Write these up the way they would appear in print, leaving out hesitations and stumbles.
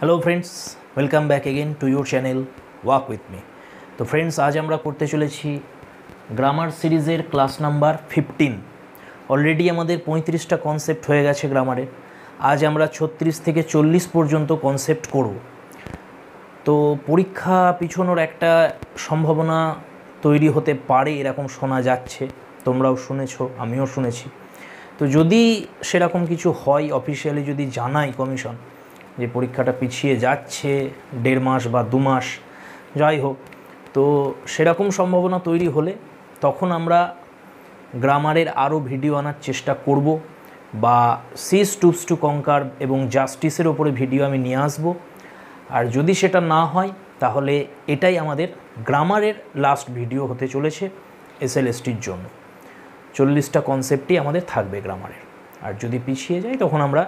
Hello friends, welcome back again to your channel walk with me. तो friends, आज আমরা করতে চলেছি গ্রামার সিরিজের ক্লাস নাম্বার 15। অলরেডি আমাদের 35টা কনসেপ্ট হয়ে গেছে গ্রামারের। আজ আমরা 36 থেকে 40 পর্যন্ত কনসেপ্ট করব। তো পরীক্ষা পিছনোর একটা সম্ভাবনা তৈরি হতে পারে এরকম শোনা যাচ্ছে, তোমরাও শুনেছো, আমিও শুনেছি। তো যদি সেরকম কিছু হয়, অফিসিয়ালি যদি জানাই কমিশন যে পরীক্ষাটা পিছিয়ে যাচ্ছে 1.5 মাস বা 2 মাস, যাই হোক, তো সেরকম সম্ভাবনা তৈরি হলে তখন আমরা গ্রামারের আরও ভিডিও আনার চেষ্টা করব, বা সিজ টুপস টু কঙ্কার এবং জাস্টিসের ওপরে ভিডিও আমি নিয়ে আসব। আর যদি সেটা না হয় তাহলে এটাই আমাদের গ্রামারের লাস্ট ভিডিও হতে চলেছে এসএলএসটির জন্য। 40টা কনসেপ্টই আমাদের থাকবে গ্রামারের। আর যদি পিছিয়ে যায় তখন আমরা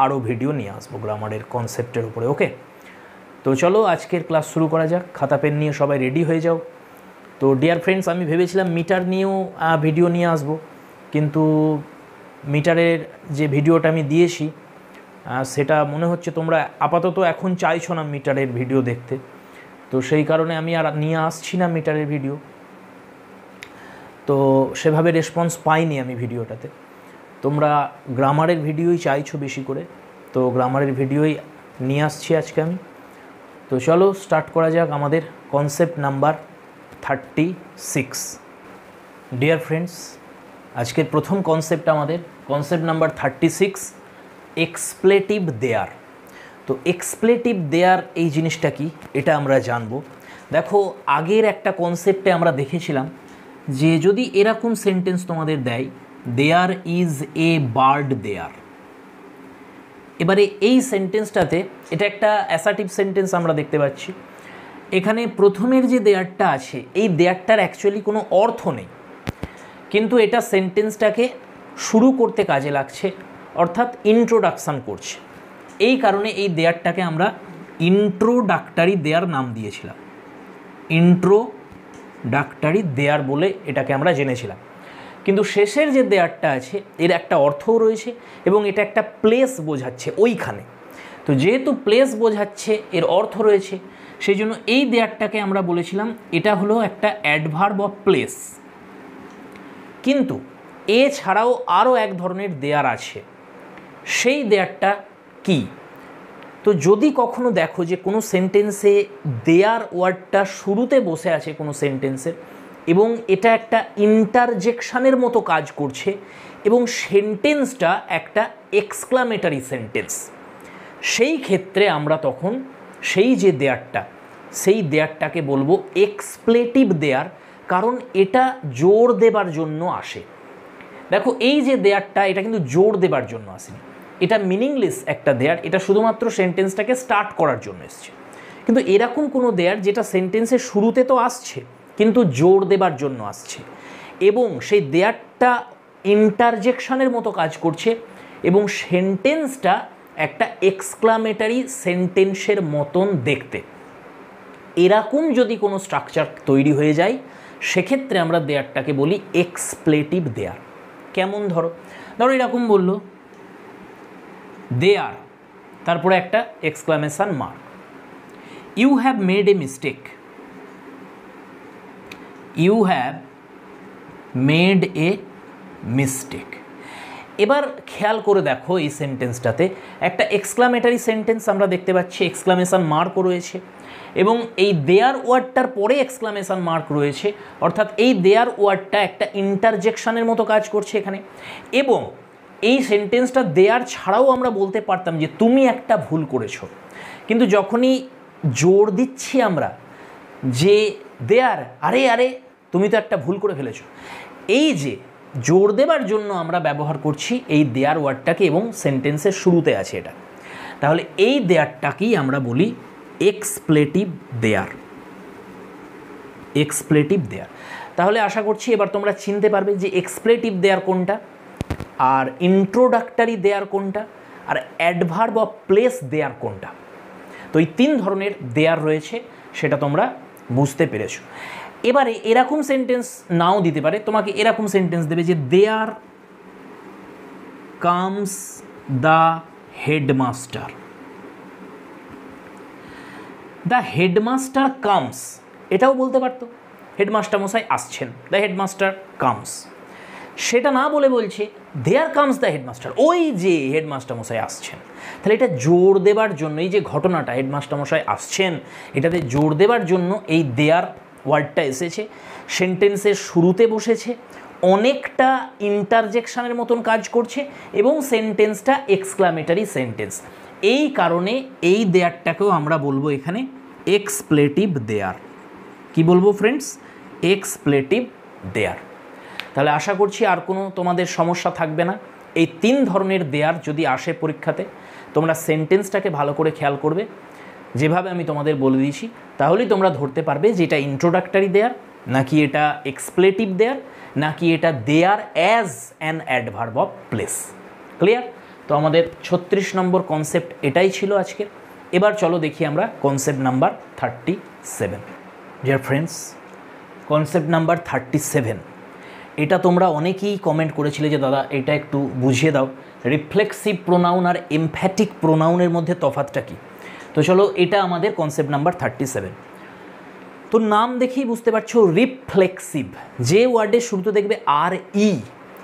আরও ভিডিও নিয়ে আসবো গ্রামারের কনসেপ্টের উপরে। ওকে, তো চলো আজকের ক্লাস শুরু করা যাক। খাতা পেন নিয়ে সবাই রেডি হয়ে যাও। তো ডিয়ার ফ্রেন্ডস, আমি ভেবেছিলাম মিটার নিয়েও ভিডিও নিয়ে আসবো, কিন্তু মিটারের যে ভিডিওটা আমি দিয়েছি সেটা মনে হচ্ছে তোমরা আপাতত এখন চাইছো না মিটারের ভিডিও দেখতে, তো সেই কারণে আমি আর নিয়ে আসছি না মিটারের ভিডিও। তো সেভাবে রেসপন্স পাইনি আমি ভিডিওটাতে। তোমরা গ্রামারের ভিডিওই চাইছো বেশি করে, তো গ্রামারের ভিডিওই নিয়ে আসছি আজকে আমি। তো চলো স্টার্ট করা যাক আমাদের কনসেপ্ট নাম্বার 36। ডিয়ার ফ্রেন্ডস, আজকের প্রথম কনসেপ্ট আমাদের কনসেপ্ট নাম্বার 36, এক্সপ্লেটিভ দেয়ার। তো এক্সপ্লেটিভ দেয়ার এই জিনিসটা কি, এটা আমরা জানবো। দেখো, আগের একটা কনসেপ্টে আমরা দেখেছিলাম যে যদি এরকম সেন্টেন্স তোমাদের দেয়, দেয়ার ইজ এ বার্ড দেয়ার। এবারে এই সেন্টেন্সটাতে এটা একটা অ্যাসার্টিভ সেন্টেন্স আমরা দেখতে পাচ্ছি। এখানে প্রথমের যে দেয়ারটা আছে, এই দেয়ারটার অ্যাকচুয়ালি কোনো অর্থ নেই, কিন্তু এটা সেন্টেন্সটাকে শুরু করতে কাজে লাগছে, অর্থাৎ ইন্ট্রোডাকশান করছে। এই কারণে এই দেয়ারটাকে আমরা ইন্ট্রোডাক্টরি দেয়ার নাম দিয়েছিলাম। ইন্ট্রোডাক্টরি দেয়ার বলে এটাকে আমরা জেনেছিলাম। কিন্তু শেষের যে দেয়ারটা আছে এর একটা অর্থও রয়েছে এবং এটা একটা প্লেস বোঝাচ্ছে ওইখানে। তো যেহেতু প্লেস বোঝাচ্ছে, এর অর্থ রয়েছে, সেই জন্য এই দেয়ারটাকে আমরা বলেছিলাম এটা হলো একটা অ্যাডভার্ব অফ প্লেস। কিন্তু এছাড়াও আরও এক ধরনের দেয়ার আছে, সেই দেয়ারটা কি? তো যদি কখনো দেখো যে কোনো সেন্টেন্সে দেয়ার ওয়ার্ডটা শুরুতে বসে আছে কোনো সেন্টেন্সের, এবং এটা একটা ইন্টারজেকশানের মতো কাজ করছে, এবং সেন্টেন্সটা একটা এক্সক্লামেটারি সেন্টেন্স, সেই ক্ষেত্রে আমরা তখন সেই যে দেয়ারটা, সেই দেয়ারটাকে বলবো এক্সপ্লেটিভ দেয়ার, কারণ এটা জোর দেবার জন্য আসে। দেখো, এই যে দেয়ারটা, এটা কিন্তু জোর দেবার জন্য আসেনি, এটা মিনিংলেস একটা দেয়ার, এটা শুধুমাত্র সেন্টেন্সটাকে স্টার্ট করার জন্য এসছে। কিন্তু এরকম কোনো দেয়ার যেটা সেন্টেন্সের শুরুতে তো আসছে কিন্তু জোর দেবার জন্য আসছে, এবং সেই দেয়ারটা ইন্টারজেকশানের মতো কাজ করছে, এবং সেন্টেন্সটা একটা এক্সক্লামেটারি সেন্টেন্সের মতন দেখতে, এরকম যদি কোনো স্ট্রাকচার তৈরি হয়ে যায়, সেক্ষেত্রে আমরা দেয়ারটাকে বলি এক্সপ্লেটিভ দেয়ার। কেমন? ধরো এরকম বললো দেয়ার, তারপরে একটা exclamation mark, you have made a mistake. You have made a mistake. এবার খেয়াল করে দেখো, এই সেন্টেন্সটাতে একটা এক্সক্লামেটারি সেন্টেন্স আমরা দেখতে পাচ্ছি, এক্সক্লামেশন মার্কও রয়েছে, এবং এই দেয়ার ওয়ার্ডটার পরে এক্সক্লামেশন মার্ক রয়েছে, অর্থাৎ এই দেয়ার ওয়ার্ডটা একটা ইন্টারজেকশানের মতো কাজ করছে এখানে। এবং এই সেন্টেন্সটা দেয়ার ছাড়াও আমরা বলতে পারতাম যে তুমি একটা ভুল করেছো, কিন্তু যখনই জোর দিচ্ছি আমরা যে দেয়ার, আরে আরে তুমি তো একটা ভুল করে ফেলেছো, এই যে জোর দেবার জন্য আমরা ব্যবহার করছি এই দেয়ার ওয়ার্ডটাকে, এবং সেন্টেন্সের শুরুতে আছে এটা, তাহলে এই দেয়ারটাকেই আমরা বলি এক্সপ্লেটিভ দেয়ার। এক্সপ্লেটিভ দেয়ার। তাহলে আশা করছি এবার তোমরা চিনতে পারবে যে এক্সপ্লেটিভ দেয়ার কোনটা, আর ইন্ট্রোডাক্টরি দেয়ার কোনটা, আর অ্যাডভার্ব অফ প্লেস দেয়ার কোনটা। তো এই 3 ধরনের দেয়ার রয়েছে, সেটা তোমরা বুঝতে পেরেছো। এবারে এরকম সেন্টেন্স নাও দিতে পারে, তোমাকে এরকম সেন্টেন্স দেবে যে there comes the headmaster. The headmaster comes, এটাও বলতে পারতো হেডমাস্টার মশাই আসছেন, দ্য হেডমাস্টার কামস। সেটা না বলে বলছে দেয়ার কামস দ্য হেডমাস্টার, ওই যে হেডমাস্টার মশাই আসছেন। তাহলে এটা জোর দেবার জন্য, এই যে ঘটনাটা হেডমাস্টার মশাই আসছেন, এটাতে জোর দেবার জন্য এই দেয়ার ওয়ার্ডটা এসেছে, সেন্টেন্সের শুরুতে বসেছে, অনেকটা ইন্টারজেকশনের মতন কাজ করছে এবং সেন্টেন্সটা এক্সক্লামেটারি সেন্টেন্স। এই কারণে এই দেয়ারটাকেও আমরা বলবো এখানে এক্সপ্লেটিভ দেয়ার। কি বলবো ফ্রেন্ডস? এক্সপ্লেটিভ দেয়ার। তাহলে আশা করছি আর কোনো তোমাদের সমস্যা থাকবে না। এই 3 ধরনের দেয়ার যদি আসে পরীক্ষাতে, তোমরা সেন্টেন্সটাকে ভালো করে খেয়াল করবে, যেভাবে আমি তোমাদের বলে দিয়েছি, তাহলেই তোমরা ধরতে পারবে যে এটা ইন্ট্রোডাক্টরি দেয়ার, নাকি এটা এক্সপ্লেটিভ দেয়ার, নাকি এটা there as an adverb of place. Clear? তো আমাদের 36 নম্বর কনসেপ্ট এটাই ছিল আজকে। এবার চলো দেখি আমরা concept number 37। Dear friends, concept number 37, এটা তোমরা অনেকেই কমেন্ট করেছিলে যে দাদা এটা একটু বুঝিয়ে দাও, রিফ্লেক্সিভ প্রোনাউন আর এমফ্যাটিক প্রোনাউনের মধ্যে তফাৎটা কী। তো চলো, এটা আমাদের কনসেপ্ট নাম্বার 37। তো নাম দেখেই বুঝতে পারছো রিফ্লেক্সিভ, যে ওয়ার্ডের শুরুতে দেখবে আর ই,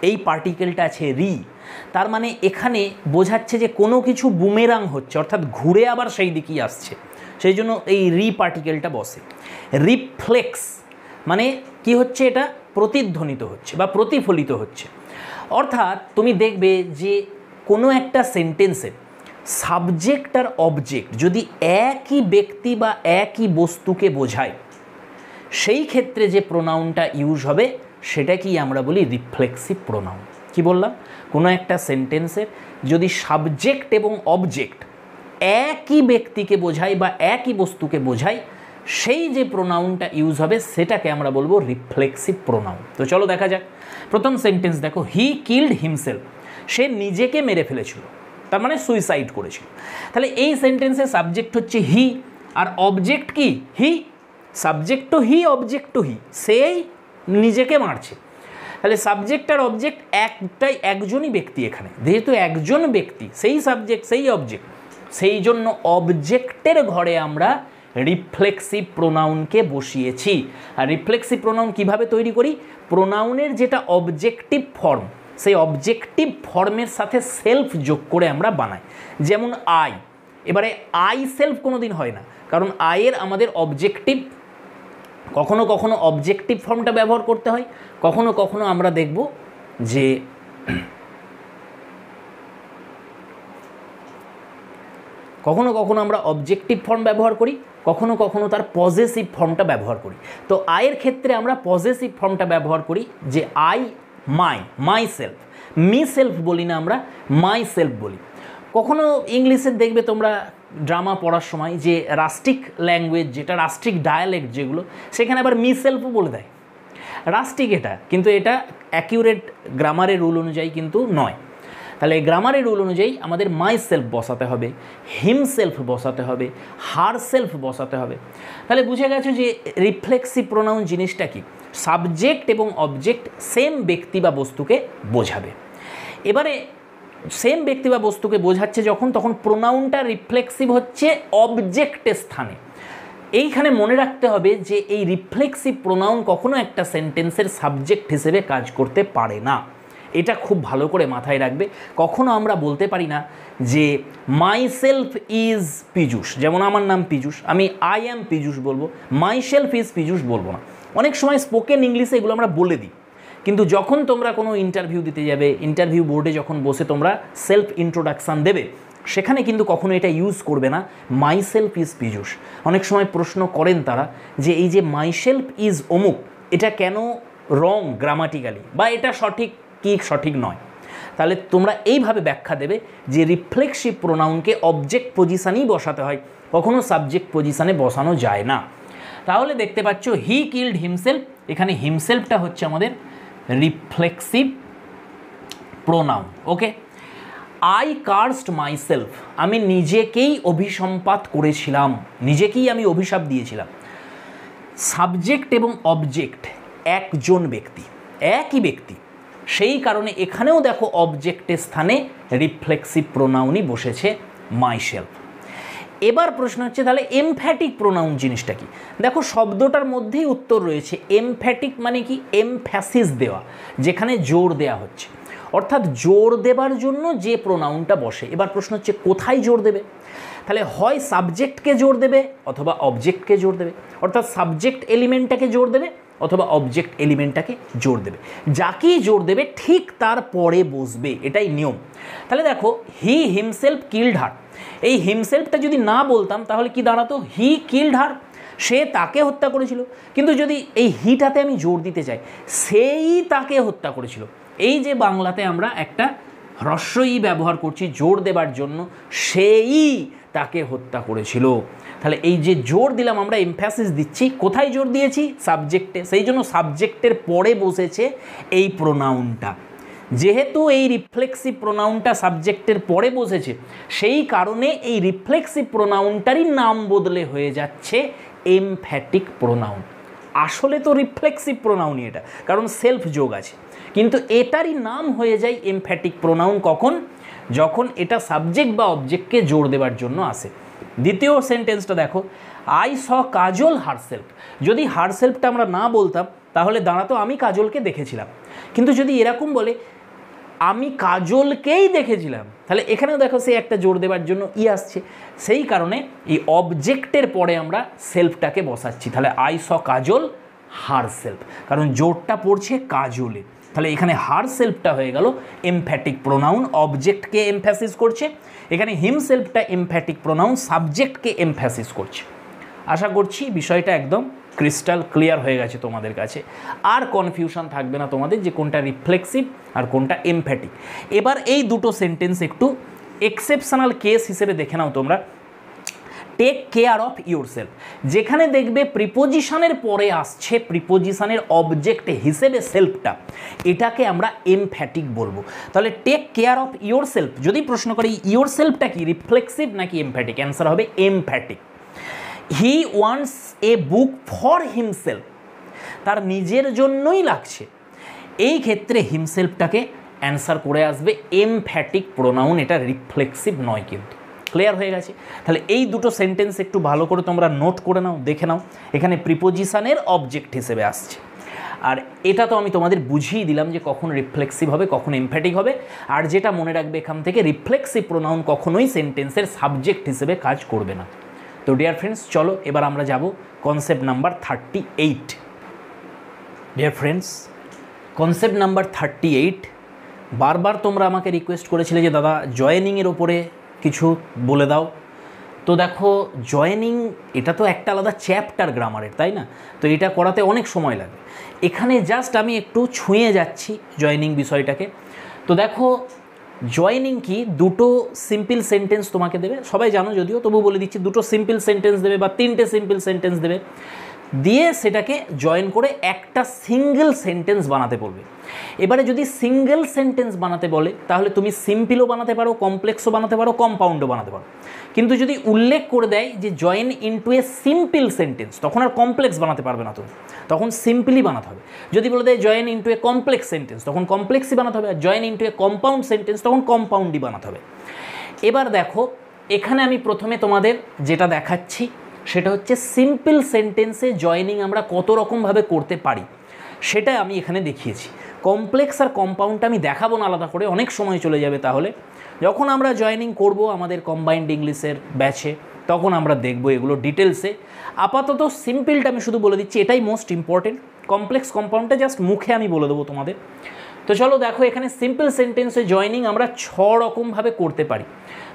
এই পার্টিকেলটা আছে রি, তার মানে এখানে বোঝাচ্ছে যে কোনো কিছু বুমেরাং হচ্ছে, অর্থাৎ ঘুরে আবার সেই দিকেই আসছে, সেই জন্য এই রি পার্টিকেলটা বসে। রিফ্লেক্স মানে কি হচ্ছে? এটা প্রতিধ্বনিত হচ্ছে বা প্রতিফলিত হচ্ছে। অর্থাৎ তুমি দেখবে যে কোনো একটা সেন্টেন্সে সাবজেক্ট আর অবজেক্ট যদি একই ব্যক্তি বা একই বস্তুকে বোঝায়, সেই ক্ষেত্রে যে প্রোনাউনটা ইউজ হবে সেটাকেই আমরা বলি রিফ্লেক্সিভ প্রোনাউন। কি বললাম? কোনো একটা সেন্টেন্সের যদি সাবজেক্ট এবং অবজেক্ট একই ব্যক্তিকে বোঝায় বা একই বস্তুকে বোঝায়, সেই যে প্রোনাউনটা ইউজ হবে সেটাকে আমরা বলবো রিফ্লেক্সিভ প্রোনাউন। তো চলো দেখা যাক। প্রথম সেন্টেন্স দেখো, হি কিল্ড হিমসেলফ, সে নিজেকে মেরে ফেলেছিল, তার মানে সুইসাইড করেছিল। তাহলে এই সেন্টেন্সের সাবজেক্ট হচ্ছে হি, আর অবজেক্ট কি? হি। সাবজেক্ট তো হি, অবজেক্ট তো হি, সেই নিজেকে মারছে। তাহলে সাবজেক্ট আর অবজেক্ট একজনই ব্যক্তি এখানে, যেহেতু একজন ব্যক্তি, সেই সাবজেক্ট সেই অবজেক্ট, সেই জন্য অবজেক্টের ঘরে আমরা রিফ্লেক্সিভ প্রোনাউনকে বসিয়েছি। আর রিফ্লেক্সিভ প্রোনাউন কিভাবে তৈরি করি? প্রোনাউনের যেটা অবজেক্টিভ ফর্ম, সেই অবজেক্টিভ ফর্মের সাথে সেলফ যোগ করে আমরা বানাই। যেমন আই, এবারে আই সেলফ কোনো দিন হয় না, কারণ আয়ের আমাদের অবজেক্টিভ, কখনো কখনো অবজেক্টিভ ফর্মটা ব্যবহার করতে হয়, কখনো কখনো আমরা দেখব যে কখনো কখনো আমরা অবজেক্টিভ ফর্ম ব্যবহার করি, কখনো কখনো তার পজেসিভ ফর্মটা ব্যবহার করি। তো আয়ের ক্ষেত্রে আমরা পজেসিভ ফর্মটা ব্যবহার করি, যে I my self, me self বলি না, আমরা মাই সেলফ বলি। কখনো ইংলিশের দেখবে তোমরা ড্রামা পড়ার সময় যে রাস্টিক ল্যাঙ্গুয়েজ, যেটা রাস্টিক ডায়ালেক্ট যেগুলো, সেখানে আবার মি সেলফও বলে দেয়। রাস্টিক এটা, কিন্তু এটা অ্যাকিউরেট গ্রামারের রুল অনুযায়ী কিন্তু নয়। তাহলে গ্রামারের রুল অনুযায়ী আমাদের মাই সেলফ বসাতে হবে, হিম সেলফ বসাতে হবে, হার সেলফ বসাতে হবে। তাহলে বুঝে গেছো যে রিফ্লেক্সিভ প্রোনাউন জিনিসটা কি? সাবজেক্ট এবং অবজেক্ট সেম ব্যক্তি বা বস্তুকে বোঝাবে। এবারে সেম ব্যক্তি বা বস্তুকে বোঝাচ্ছে যখন, তখন প্রোনাউনটা রিফ্লেক্সিভ হচ্ছে অবজেক্টের স্থানে। এইখানে মনে রাখতে হবে যে এই রিফ্লেক্সিভ প্রোনাউন কখনো একটা সেন্টেন্সের সাবজেক্ট হিসেবে কাজ করতে পারে না। এটা খুব ভালো করে মাথায় রাখবে। কখনো আমরা বলতে পারি না যে মাই সেলফ ইজ পীযূষ, যেমন আমার নাম পীযূষ, আমি আই অ্যাম পীযূষ বলবো, মাই সেলফ ইজ পীযূষ বলবো না। অনেক সময় স্পোকেন ইংলিশে এগুলো আমরা বলে দিই, কিন্তু যখন তোমরা কোনো ইন্টারভিউ দিতে যাবে, ইন্টারভিউ বোর্ডে যখন বসে তোমরা সেলফ ইন্ট্রোডাকশান দেবে, সেখানে কিন্তু কখনো এটা ইউজ করবে না মাই সেলফ ইজ পীযূষ। অনেক সময় প্রশ্ন করেন তারা যে এই যে মাই সেলফ ইজ অমুক, এটা কেন রং গ্রামাটিক্যালি, বা এটা সঠিক কি সঠিক নয়। তাহলে তোমরা এইভাবে ব্যাখ্যা দেবে যে রিফ্লেক্সিভ প্রোনাউনকে অবজেক্ট পজিশানেই বসাতে হয়, কখনো সাবজেক্ট পজিশানে বসানো যায় না। তাহলে দেখতে পাচ্ছ হি কিল্ড হিমসেলফ, এখানে হিমসেলফটা হচ্ছে আমাদের reflexive pronoun. Okay, I cursed my self, আমি নিজেকেই অভিসম্পাত করেছিলাম, নিজেকেই আমি অভিশাপ দিয়েছিলাম। সাবজেক্ট এবং অবজেক্ট একজন ব্যক্তি, একই ব্যক্তি, সেই কারণে এখানেও দেখো অবজেক্টের স্থানে রিফ্লেক্সিভ প্রোনাউনই বসেছে মাই সেলফ। এবার প্রশ্ন হচ্ছে তাহলে এমফ্যাটিক প্রোনাউন জিনিসটা কি। দেখো শব্দটার মধ্যেই উত্তর রয়েছে। এমফ্যাটিক মানে কি, এমফ্যাসিস দেওয়া, যেখানে জোর দেওয়া হচ্ছে, অর্থাৎ জোর দেবার জন্য যে প্রোনাউনটা বসে। এবার প্রশ্ন হচ্ছে কোথায় জোর দেবে, তাহলে হয় সাবজেক্টকে জোর দেবে অথবা অবজেক্টকে জোর দেবে, অর্থাৎ সাবজেক্ট এলিমেন্টটাকে জোর দেবে অথবা অবজেক্ট এলিমেন্টটাকে জোর দেবে। যাকেই জোর দেবে ঠিক তার পরে বসবে, এটাই নিয়ম। তাহলে দেখো হি হিমসেলফ কিল্ড হার, এই হিমসেলফটা যদি না বলতাম তাহলে কি দাঁড়াতো, হি কিল্ড হার, সে তাকে হত্যা করেছিল। কিন্তু যদি এই হিটাতে আমি জোর দিতে চাই, সেই তাকে হত্যা করেছিল, এই যে বাংলাতে আমরা একটা হ্রস্বই ব্যবহার করছি জোর দেবার জন্য, সেই তাকে হত্যা করেছিল। তাহলে এই যে জোর দিলাম আমরা, এমফ্যাসিস দিচ্ছি, কোথায় জোর দিয়েছি, সাবজেক্টে, সেই জন্য সাবজেক্টের পরে বসেছে এই প্রোনাউনটা। যেহেতু এই রিফ্লেক্সিভ প্রোনাউনটা সাবজেক্টের পরে বসেছে, সেই কারণে এই রিফ্লেক্সিভ প্রোনাউনটারই নাম বদলে হয়ে যাচ্ছে এমফ্যাটিক প্রোনাউন। আসলে তো রিফ্লেক্সিভ প্রোনাউনই এটা, কারণ সেলফ যোগ আছে, কিন্তু এটারই নাম হয়ে যায় এমফ্যাটিক প্রোনাউন কখন, যখন এটা সাবজেক্ট বা অবজেক্টকে জোর দেওয়ার জন্য আসে। দ্বিতীয় সেন্টেন্সটা দেখো, আই স কাজল হারসেলফ। যদি হারসেলফটা আমরা না বলতাম তাহলে দাঁড়াতো আমি কাজলকে দেখেছিলাম। কিন্তু যদি এরকম বলে আমি কাজলকেই দেখেছিলাম, তাহলে এখানেও দেখো সে একটা জোর দেওয়ার জন্য ই আসছে, সেই কারণে এই অবজেক্টের পরে আমরা সেলফটাকে বসাচ্ছি। তাহলে আই স কাজল হারসেলফ, কারণ জোরটা পড়ছে কাজলে। তাহলে এখানে হারসেলফটা হয়ে গেল এমফ্যাটিক প্রোনাউন, অবজেক্টকে এমফ্যাসিস করছে। এখানে হিমসেলফটা এমফ্যাটিক প্রোনাউন, সাবজেক্টকে এমফ্যাসিস করছে। আশা করছি বিষয়টা একদম ক্রিস্টাল ক্লিয়ার হয়ে গেছে তোমাদের কাছে, আর কনফিউশন থাকবে না তোমাদের যে কোনটা রিফ্লেক্সিভ আর কোনটা এমফ্যাটিক। এবার এই দুটো সেন্টেন্স একটু এক্সেপশনাল কেস হিসেবে দেখে নাও তোমরা। টেক কেয়ার অফ ইয়োরসেলফ, যেখানে দেখবে প্রিপোজিশনের পরে আসছে প্রিপোজিশনের অবজেক্ট হিসেবে সেলফটা, এটাকে আমরা এমফ্যাটিক বলবো। তাহলে টেক কেয়ার অফ ইয়োরসেলফ, যদি প্রশ্ন করি ইয়োরসেলফটা কি রিফ্লেক্সিভ নাকি এমফ্যাটিক, অ্যান্সার হবে emphatic. He wants a book for himself, তার নিজের জন্যই লাগছে, এই ক্ষেত্রে হিমসেলফটাকে অ্যান্সার করে আসবে এমফ্যাটিক প্রোনাউন, এটা রিফ্লেক্সিভ নয়। কিন্তু ক্লিয়ার হয়ে গেছে। তাহলে এই দুটো সেন্টেন্স একটু ভালো করে তোমরা নোট করে নাও, দেখে নাও, এখানে প্রিপোজিশনের অবজেক্ট হিসেবে আসছে। আর এটা তো আমি তোমাদের বুঝিয়ে দিলাম যে কখন রিফ্লেক্সিভ হবে কখন এমফ্যাটিক হবে। আর যেটা মনে রাখবে এখান থেকে, রিফ্লেক্সিভ প্রোনাউন কখনোই সেন্টেন্সের সাবজেক্ট হিসেবে কাজ করবে না। তো ডিয়ার ফ্রেন্ডস, চলো এবার আমরা যাব concept number 38। Dear friends, concept number 38, বারবার তোমরা আমাকে রিকোয়েস্ট করেছিলে যে দাদা জয়েনিংয়ের ওপরে কিছু বলে দাও। তো দেখো জয়েনিং এটা তো একটা আলাদা চ্যাপ্টার গ্রামারের, তাই না? তো এটা করাতে অনেক সময় লাগে। এখানে জাস্ট আমি একটু ছুঁয়ে যাচ্ছি জয়েনিং বিষয়টাকে। তো দেখো জয়েনিং কি, দুটো সিম্পল সেন্টেন্স তোমাকে দেবে, সবাই জানো যদিও, তবু বলে দিচ্ছি, দুটো সিম্পল সেন্টেন্স দেবে বা তিনটে সিম্পল সেন্টেন্স দেবে, দিয়ে সেটাকে জয়েন করে একটা সিঙ্গেল সেন্টেন্স বানাতে বলবে। এবারে যদি সিঙ্গেল সেন্টেন্স বানাতে বলে তাহলে তুমি সিম্পলও বানাতে পারো, কমপ্লেক্সও বানাতে পারো, কম্পাউন্ডও বানাতে পারো। কিন্তু যদি উল্লেখ করে দেয় যে join into a simple sentence, তখন আর কমপ্লেক্স বানাতে পারবে না তুমি, তখন সিম্পলি বানাতে হবে। যদি বলে দেয় join into a complex sentence, তখন কমপ্লেক্সই বানাতে হবে। আর join into a compound sentence, তখন কম্পাউন্ডই বানাতে হবে। এবার দেখো এখানে আমি প্রথমে তোমাদের যেটা দেখাচ্ছি সেটা হচ্ছে সিম্পল সেন্টেন্সে জয়েনিং আমরা কত রকমভাবে করতে পারি সেটা আমি এখানে দেখিয়েছি। কমপ্লেক্স আর কম্পাউন্ডটা আমি দেখাবো না আলাদা করে, অনেক সময় চলে যাবে। তাহলে যখন আমরা জয়েনিং করব আমাদের কম্বাইন্ড ইংলিশের ব্যাচে, তখন আমরা দেখব এগুলো ডিটেলসে। আপাতত সিম্পলটা আমি শুধু বলে দিচ্ছি, এটাই মোস্ট ইম্পর্টেন্ট। কমপ্লেক্স কম্পাউন্ডটা জাস্ট মুখে আমি বলে দেবো তোমাদের। তো চলো দেখো, এখানে সিম্পল সেন্টেন্সে জয়েনিং আমরা 6 রকমভাবে করতে পারি।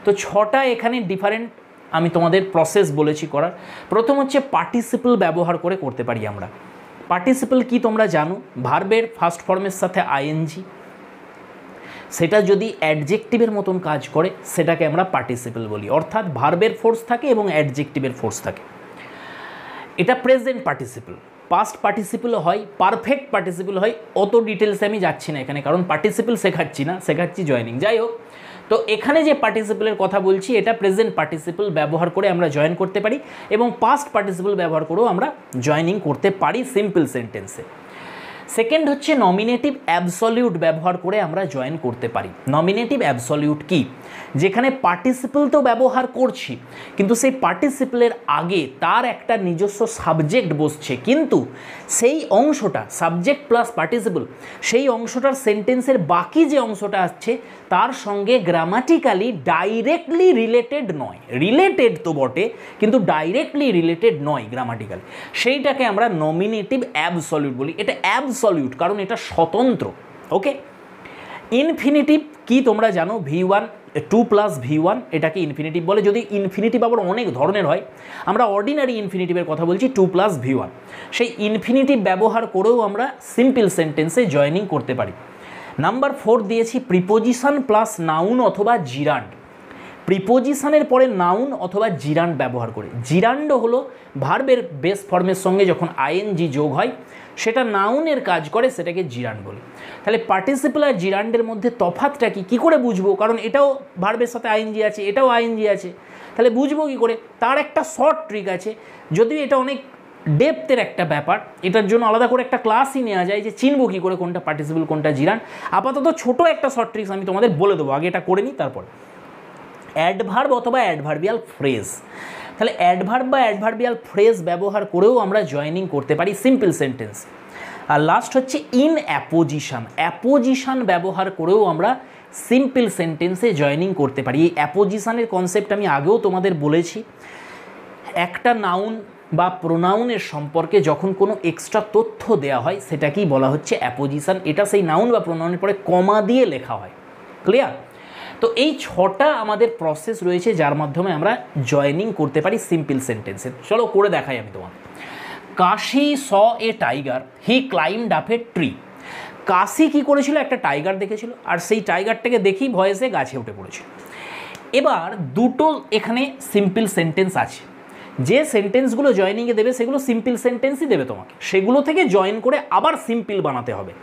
তো 6টা এখানে ডিফারেন্ট আমি তোমাদের প্রসেস বলেছি করার। প্রথম হচ্ছে পার্টিসিপল ব্যবহার করে করতে পারি আমরা। পার্টিসিপল কি তোমরা জানো, ভার্বের ফার্স্ট ফর্মের সাথে আইএনজি, সেটা যদি অ্যাডজেক্টিভের মতন কাজ করে সেটাকে আমরা পার্টিসিপল বলি, অর্থাৎ ভার্বের ফোর্স থাকে এবং অ্যাডজেক্টিভের ফোর্স থাকে। এটা প্রেজেন্ট পার্টিসিপল। পাস্ট পার্টিসিপল হয়, পারফেক্ট পার্টিসিপল হয়, অত ডিটেলসে আমি যাচ্ছি না এখানে, কারণ পার্টিসিপল শেখাচ্ছি না, শেখাচ্ছি জয়েনিং। যাই হোক, তো এখানে যে পার্টিসিপলের কথা বলছি এটা প্রেজেন্ট পার্টিসিপল ব্যবহার করে আমরা জয়েন করতে পারি, এবং পাস্ট পার্টিসিপল ব্যবহার করেও আমরা জয়েনিং করতে পারি সিম্পল সেন্টেন্সে। সেকেন্ড হচ্ছে নমিনেটিভ অ্যাবসলিউট ব্যবহার করে আমরা জয়েন করতে পারি। নমিনেটিভ অ্যাবসলিউট কি, যেখানে পার্টিসিপল তো ব্যবহার করছি, কিন্তু সেই পার্টিসিপলের আগে তার একটা নিজস্ব সাবজেক্ট বসছে, কিন্তু সেই অংশটা সাবজেক্ট প্লাস পার্টিসিপল, সেই অংশটার সেন্টেন্সের বাকি যে অংশটা আসছে তার সঙ্গে গ্রামাটিক্যালি ডাইরেক্টলি রিলেটেড নয়। রিলেটেড তো বটে, কিন্তু ডাইরেক্টলি রিলেটেড নয় গ্রামাটিক্যালি, সেইটাকে আমরা নমিনেটিভ অ্যাবসলিউট বলি। এটা অ্যাবসলিউট কারণ এটা স্বতন্ত্র। ওকে, ইনফিনিটিভ কি তোমরা জানো, V1 2 + V1 এটাকে ইনফিনিটিভ বলে। যদি ইনফিনিটিভ আবার অনেক ধরনের হয়, আমরা অর্ডিনারি ইনফিনিটিভের কথা বলছি 2 + V1। সেই ইনফিনিটিভ ব্যবহার করেও আমরা সিম্পল সেন্টেন্সে জয়েনিং করতে পারি। নাম্বার 4 দিয়েছি প্রিপোজিশন প্লাস নাউন অথবা জিরান্ড। প্রিপোজিশনের পরে নাউন অথবা জিরান্ড ব্যবহার করে। জিরান্ড হলো ভার্বের বেস ফর্মের সঙ্গে যখন আইএনজি যোগ হয় সেটা নাউনের কাজ করে, সেটাকে জিরান্ড বলে। তাহলে পার্টিসিপল আর জিরান্ডের মধ্যে তফাৎটা কি করে বুঝবো? কারণ এটাও ভার্বের সাথে আইএনজি আছে, এটাও আইএনজি আছে, তাহলে বুঝবো কি করে? তার একটা শর্ট ট্রিক আছে, যদিও এটা অনেক ডেপথের একটা ব্যাপার, এটার জন্য আলাদা করে একটা ক্লাসই নেওয়া যায় যে চিনবো কী করে কোনটা পার্টিসিপল কোনটা জিরান্ড। আপাতত ছোট একটা শর্ট ট্রিক্স আমি তোমাদের বলে দেবো, আগে এটা করে নিই তারপর। অ্যাডভার্ব অথবা অ্যাডভার্বিয়াল ফ্রেজ। তাহলে অ্যাডভার্ব বা অ্যাডভার্বিয়াল ফ্রেজ ব্যবহার করেও আমরা জয়েনিং করতে পারি সিম্পল সেন্টেন্স। আর লাস্ট হচ্ছে ইন অ্যাপোজিশন। অ্যাপোজিশন ব্যবহার করেও আমরা সিম্পল সেন্টেন্সে জয়েনিং করতে পারি। এই অ্যাপোজিশনের কনসেপ্ট আমি আগেও তোমাদের বলেছি। একটা নাউন বা প্রোনাউনের সম্পর্কে যখন কোনো এক্সট্রা তথ্য দেওয়া হয় সেটাকেই বলা হচ্ছে অ্যাপোজিশন। এটা সেই নাউন বা প্রোনাউনের পরে কমা দিয়ে লেখা হয়। ক্লিয়ার? তো এই 6টা আমাদের প্রসেস রয়েছে যার মাধ্যমে আমরা জয়েনিং করতে পারি সিম্পল সেন্টেন্সে। চলো করে দেখাই আমি তোমাকে। Kashi saw a tiger, he climbed up a tree. Kashi কী করেছিল? একটা টাইগার দেখেছিল, আর সেই টাইগারটাকে দেখি ভয়েসে গাছে উঠে পড়েছিল। এবার দুটো এখানে সিম্পল সেন্টেন্স আছে, যে সেন্টেন্সগুলো জয়েনিংয়ে দেবে সেগুলো সিম্পল সেন্টেন্সই দেবে তোমাকে, সেগুলো থেকে জয়েন করে আবার সিম্পল বানাতে হবে।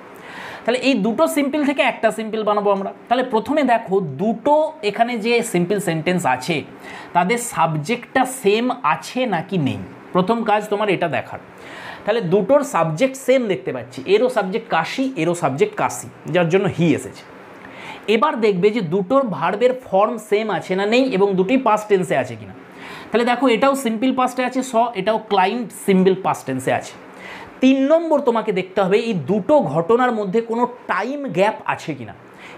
তাহলে এই দুটো সিম্পল থেকে একটা সিম্পল বানাবো আমরা। তাহলে প্রথমে দেখো দুটো এখানে যে সিম্পল সেন্টেন্স আছে তাদের সাবজেক্টটা সেম আছে নাকি নেই। প্রথম কাজ তোমার এটা দেখার। তাহলে দুটোর সাবজেক্ট সেম দেখতে পাচ্ছি, এরও সাবজেক্ট কাশি, এরও সাবজেক্ট কাশি, যার জন্য হি এসেছে। এবার দেখবে যে দুটোর ভার্বের ফর্ম সেম আছে না নেই, এবং দুটোই পাস্ট টেন্সে আছে কিনা। তাহলে দেখো এটাও সিম্পল পাস্টে আছে স, এটাও ক্লাইম্বড সিম্পল পাস্ট টেন্সে আছে। 3 নম্বর তোমাকে দেখতে হবে এই দুটো ঘটনার মধ্যে কোনো টাইম গ্যাপ আছে কিনা।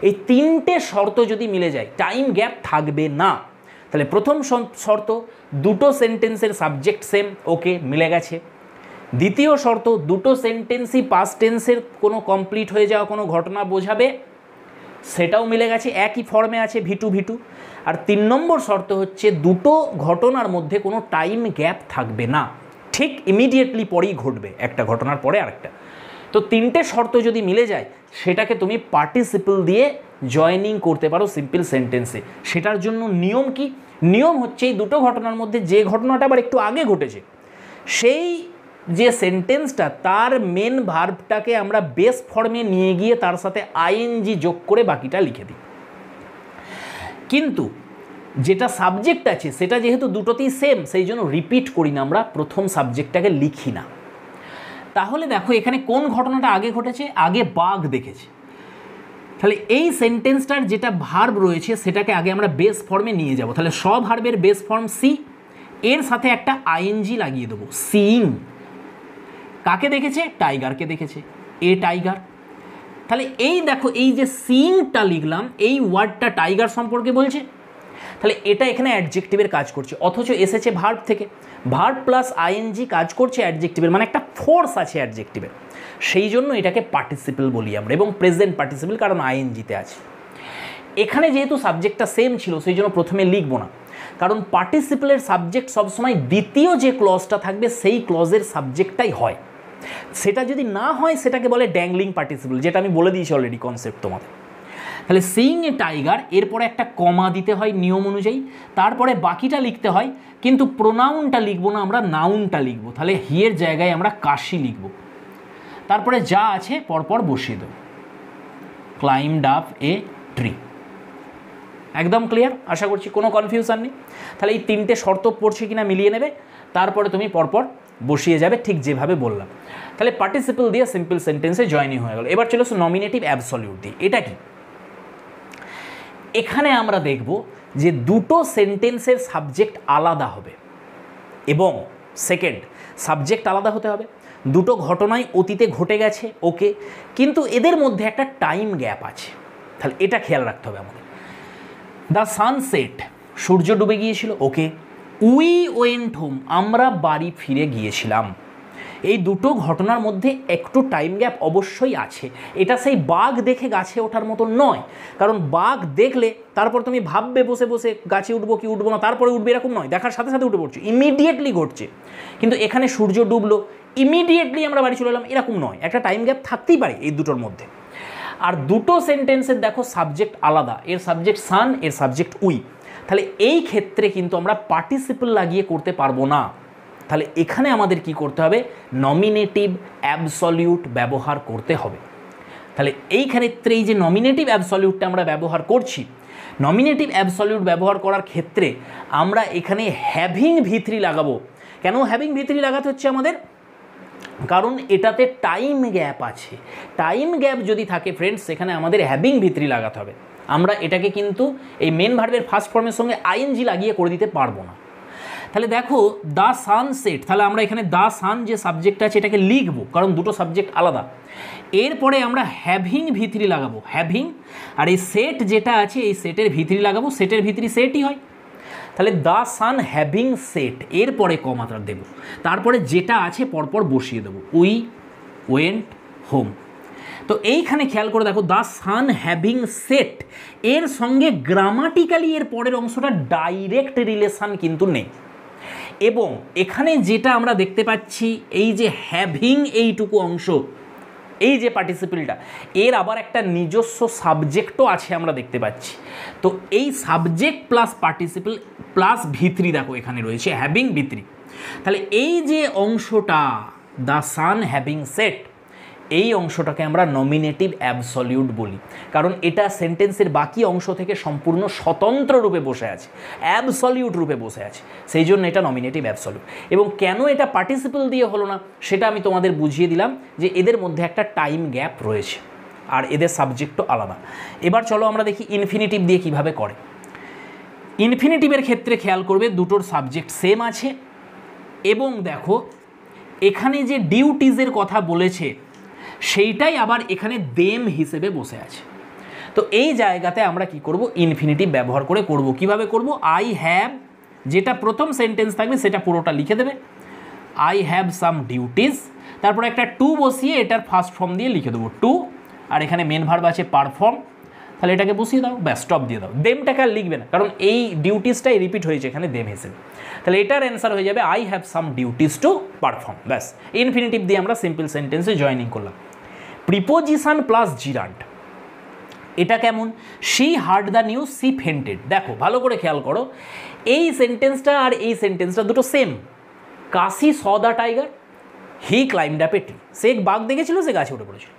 এই 3টে শর্ত যদি মিলে যায়, টাইম গ্যাপ থাকবে না। তাহলে প্রথম শর্ত দুটো সেন্টেন্সের সাবজেক্ট সেম, ওকে মিলে গেছে। দ্বিতীয় শর্ত দুটো সেন্টেন্সই পাস্ট টেন্সের কোনো কমপ্লিট হয়ে যাওয়া কোনো ঘটনা বোঝাবে, সেটাও মিলে গেছে, একই ফর্মে আছে V2 V2। আর 3 নম্বর শর্ত হচ্ছে দুটো ঘটনার মধ্যে কোনো টাইম গ্যাপ থাকবে না, ঠিক ইমিডিয়েটলি পরেই ঘটবে, একটা ঘটনার পরে আরেকটা। তো 3টে শর্ত যদি মিলে যায় সেটাকে তুমি পার্টিসিপল দিয়ে জয়েনিং করতে পারো সিম্পল সেন্টেন্সে। সেটার জন্য নিয়ম কি? নিয়ম হচ্ছে এই দুটো ঘটনার মধ্যে যে ঘটনাটা আবার একটু আগে ঘটেছে সেই যে সেন্টেন্সটা তার মেন ভার্বটাকে আমরা বেস ফর্মে নিয়ে গিয়ে তার সাথে আইএনজি যোগ করে বাকিটা লিখে দিই। কিন্তু যেটা সাবজেক্ট আছে সেটা যেহেতু দুটোতেই সেম, সেই জন্য রিপিট করি না, আমরা প্রথম সাবজেক্টটাকে লিখি না। তাহলে দেখো এখানে কোন ঘটনাটা আগে ঘটেছে? আগে বাঘ দেখেছে। তাহলে এই সেন্টেন্সটার যেটা ভার্ব রয়েছে সেটাকে আগে আমরা বেস ফর্মে নিয়ে যাব। তাহলে স ভার্বের বেস ফর্ম সি, এর সাথে একটা আইএনজি লাগিয়ে দেবো, সিইং। কাকে দেখেছে? টাইগারকে দেখেছে, এ টাইগার। তাহলে এই দেখো এই যে সিইংটা লিখলাম, এই ওয়ার্ডটা টাইগার সম্পর্কে বলছে, তাহলে এটা এখানে অ্যাডজেক্টিভের কাজ করছে, অথচ এসেছে ভার্ব থেকে। ভার্ব প্লাস আইএনজি কাজ করছে অ্যাডজেক্টিভের, মানে একটা ফোর্স আছে অ্যাডজেক্টিভের, সেই জন্য এটাকে পার্টিসিপল বলি আমরা, এবং প্রেজেন্ট পার্টিসিপল কারণ আইএনজিতে আছে। এখানে যেহেতু সাবজেক্টটা সেম ছিল সেই জন্য প্রথমে লিখবো না, কারণ পার্টিসিপলের সাবজেক্ট সবসময় দ্বিতীয় যে ক্লজটা থাকবে সেই ক্লজের সাবজেক্টটাই হয়। সেটা যদি না হয় সেটাকে বলে ড্যাংলিং পার্টিসিপল, যেটা আমি বলে দিয়েছি অলরেডি কনসেপ্ট তোমাদের। তাহলে সিইং এ টাইগার, এরপরে একটা কমা দিতে হয় নিয়ম অনুযায়ী, তারপরে বাকিটা লিখতে হয়, কিন্তু প্রোনাউনটা লিখবো না, আমরা নাউনটা লিখবো। তাহলে হিয়ের জায়গায় আমরা কাশি লিখব, তারপরে যা আছে পরপর বসিয়ে দেবো, ক্লাইম্বড আপ এ ট্রি। একদম ক্লিয়ার? আশা করছি কোনো কনফিউশন নেই। তাহলে এই 3টে শর্ত পড়ছে কিনা মিলিয়ে নেবে, তারপরে তুমি পরপর বসিয়ে যাবে ঠিক যেভাবে বললাম। তাহলে পার্টিসিপল দিয়ে সিম্পল সেন্টেন্সে জয়েনিং হয়ে গেল। এবার চলে আসো নমিনেটিভ অ্যাবসলিউট দিয়ে। এটা কি? এখানে আমরা দেখব যে দুটো সেন্টেন্সের সাবজেক্ট আলাদা হবে এবং সেকেন্ড সাবজেক্ট আলাদা হতে হবে, দুটো ঘটনাই অতীতে ঘটে গেছে, ওকে, কিন্তু এদের মধ্যে একটা টাইম গ্যাপ আছে। তাহলে এটা খেয়াল রাখতে হবে আমাদের। দ্য সানসেট, সূর্য ডুবে গিয়েছিল, ওকে। উই ওয়েন্ট হোম, আমরা বাড়ি ফিরে গিয়েছিলাম। এই দুটো ঘটনার মধ্যে একটু টাইম গ্যাপ অবশ্যই আছে। এটা সেই বাঘ দেখে গাছে ওঠার মতো নয়, কারণ বাঘ দেখলে তারপর তুমি ভাববে বসে বসে গাছে উঠবো কি উঠবো না, তারপরে উঠবে, এরকম নয়, দেখার সাথে সাথে উঠে পড়ছে, ইমিডিয়েটলি ঘটছে। কিন্তু এখানে সূর্য ডুবলো, ইমিডিয়েটলি আমরা বাড়ি চলে এলাম, এরকম নয়, একটা টাইম গ্যাপ থাকতেই পারে এই দুটোর মধ্যে। আর দুটো সেন্টেন্সের দেখো সাবজেক্ট আলাদা, এর সাবজেক্ট সান, এর সাবজেক্ট উই। তাহলে এই ক্ষেত্রে কিন্তু আমরা পার্টিসিপল লাগিয়ে করতে পারবো না। তাহলে এখানে আমাদের কি করতে হবে, নমিনেটিভ অ্যাবসলিউট ব্যবহার করতে হবে। তাহলে এই ক্ষেত্রে এই যে নমিনেটিভ অ্যাবসলিউটটা আমরা ব্যবহার করছি, নমিনেটিভ অ্যাবসলিউট ব্যবহার করার ক্ষেত্রে আমরা এখানে হ্যাভিং ভি3 লাগাবো। কেন হ্যাভিং ভি3 লাগাতে হচ্ছে আমাদের, কারণ এটাতে টাইম গ্যাপ আছে। টাইম গ্যাপ যদি থাকে ফ্রেন্ডস, সেখানে আমাদের হ্যাভিং ভি3 লাগাতে হবে। আমরা এটাকে কিন্তু এই মেন ভার্বের ফার্স্ট ফর্মের সঙ্গে আইএনজি লাগিয়ে করে দিতে পারবো না। তাহলে দেখো দ্য সানসেট, তাহলে আমরা এখানে দ্য সান যে সাবজেক্ট আছে এটাকে লিখবো, কারণ দুটো সাবজেক্ট আলাদা। এরপরে আমরা হ্যাভিং ভি3 লাগাবো, হ্যাভিং, আর এই সেট যেটা আছে এই সেটের ভি3 লাগাবো, সেটের ভি3 সেটই হয়। তাহলে দ্য সান হ্যাভিং সেট, এরপরে কমাটা দেবো, তারপরে যেটা আছে পরপর বসিয়ে দেবো, উই ওয়েন্ট হোম। তো এইখানে খেয়াল করে দেখো দ্য সান হ্যাভিং সেট, এর সঙ্গে গ্রামাটিক্যালি এর পরের অংশটা ডাইরেক্ট রিলেশন কিন্তু নেই। এবং এখানে যেটা আমরা দেখতে পাচ্ছি, এই যে হ্যাভিং এইটুকু অংশ, এই যে পার্টিসিপেলটা, এর আবার একটা নিজস্ব সাবজেক্টও আছে আমরা দেখতে পাচ্ছি। তো এই সাবজেক্ট প্লাস পার্টিসিপেল প্লাস ভি3 দেখো এখানে রয়েছে হ্যাভিং ভি3। তাহলে এই যে অংশটা দ্য সান হ্যাভিং সেট, এই অংশটাকে আমরা নমিনেটিভ অ্যাবসলিউট বলি, কারণ এটা সেন্টেন্সের বাকি অংশ থেকে সম্পূর্ণ স্বতন্ত্র রূপে বসে আছে, অ্যাবসলিউট রূপে বসে আছে, সেই জন্য এটা নমিনেটিভ অ্যাবসলিউট। এবং কেন এটা পার্টিসিপল দিয়ে হলো না সেটা আমি তোমাদের বুঝিয়ে দিলাম, যে এদের মধ্যে একটা টাইম গ্যাপ রয়েছে আর এদের সাবজেক্টও আলাদা। এবার চলো আমরা দেখি ইনফিনিটিভ দিয়ে কিভাবে করে। ইনফিনিটিভের ক্ষেত্রে খেয়াল করবে দুটোর সাবজেক্ট সেম আছে, এবং দেখো এখানে যে ডিউটিজের কথা বলেছে সেইটাই আবার এখানে দেম হিসেবে বসে আছে। তো এই জায়গাতে আমরা কি করব, ইনফিনিটিভ ব্যবহার করে করব। কিভাবে করব, আই হ্যাভ, যেটা প্রথম সেন্টেন্স থাকবে সেটা পুরোটা লিখে দেবে, আই হ্যাভ সাম ডিউটিস, তারপর একটা টু বসিয়ে এটার ফার্স্ট ফর্ম দিয়ে লিখে দেবো টু, আর এখানে মেন ভার্ব আছে পারফর্ম, তাহলে এটাকে বসিয়ে দাও, ব্যাস স্টপ দিয়ে দাও। দেমটাকে আর লিখবে না, কারণ এই ডিউটিসটাই রিপিট হয়েছে এখানে দেম হিসেবে। তাহলে এটার অ্যান্সার হয়ে যাবে I have some duties to perform, ব্যাস। ইনফিনিটিভ দিয়ে আমরা সিম্পল সেন্টেন্সে জয়েনিং করলাম। প্রিপোজিশন প্লাস জিরান্ট, এটা কেমন, she heard the news, she fainted. দেখো ভালো করে খেয়াল করো, এই সেন্টেন্সটা আর এই সেন্টেন্সটা দুটো same. Kashi saw the tiger, he climbed up a tree, সে বাঘ দেখেছিল, সে গাছে উঠে পড়েছিল।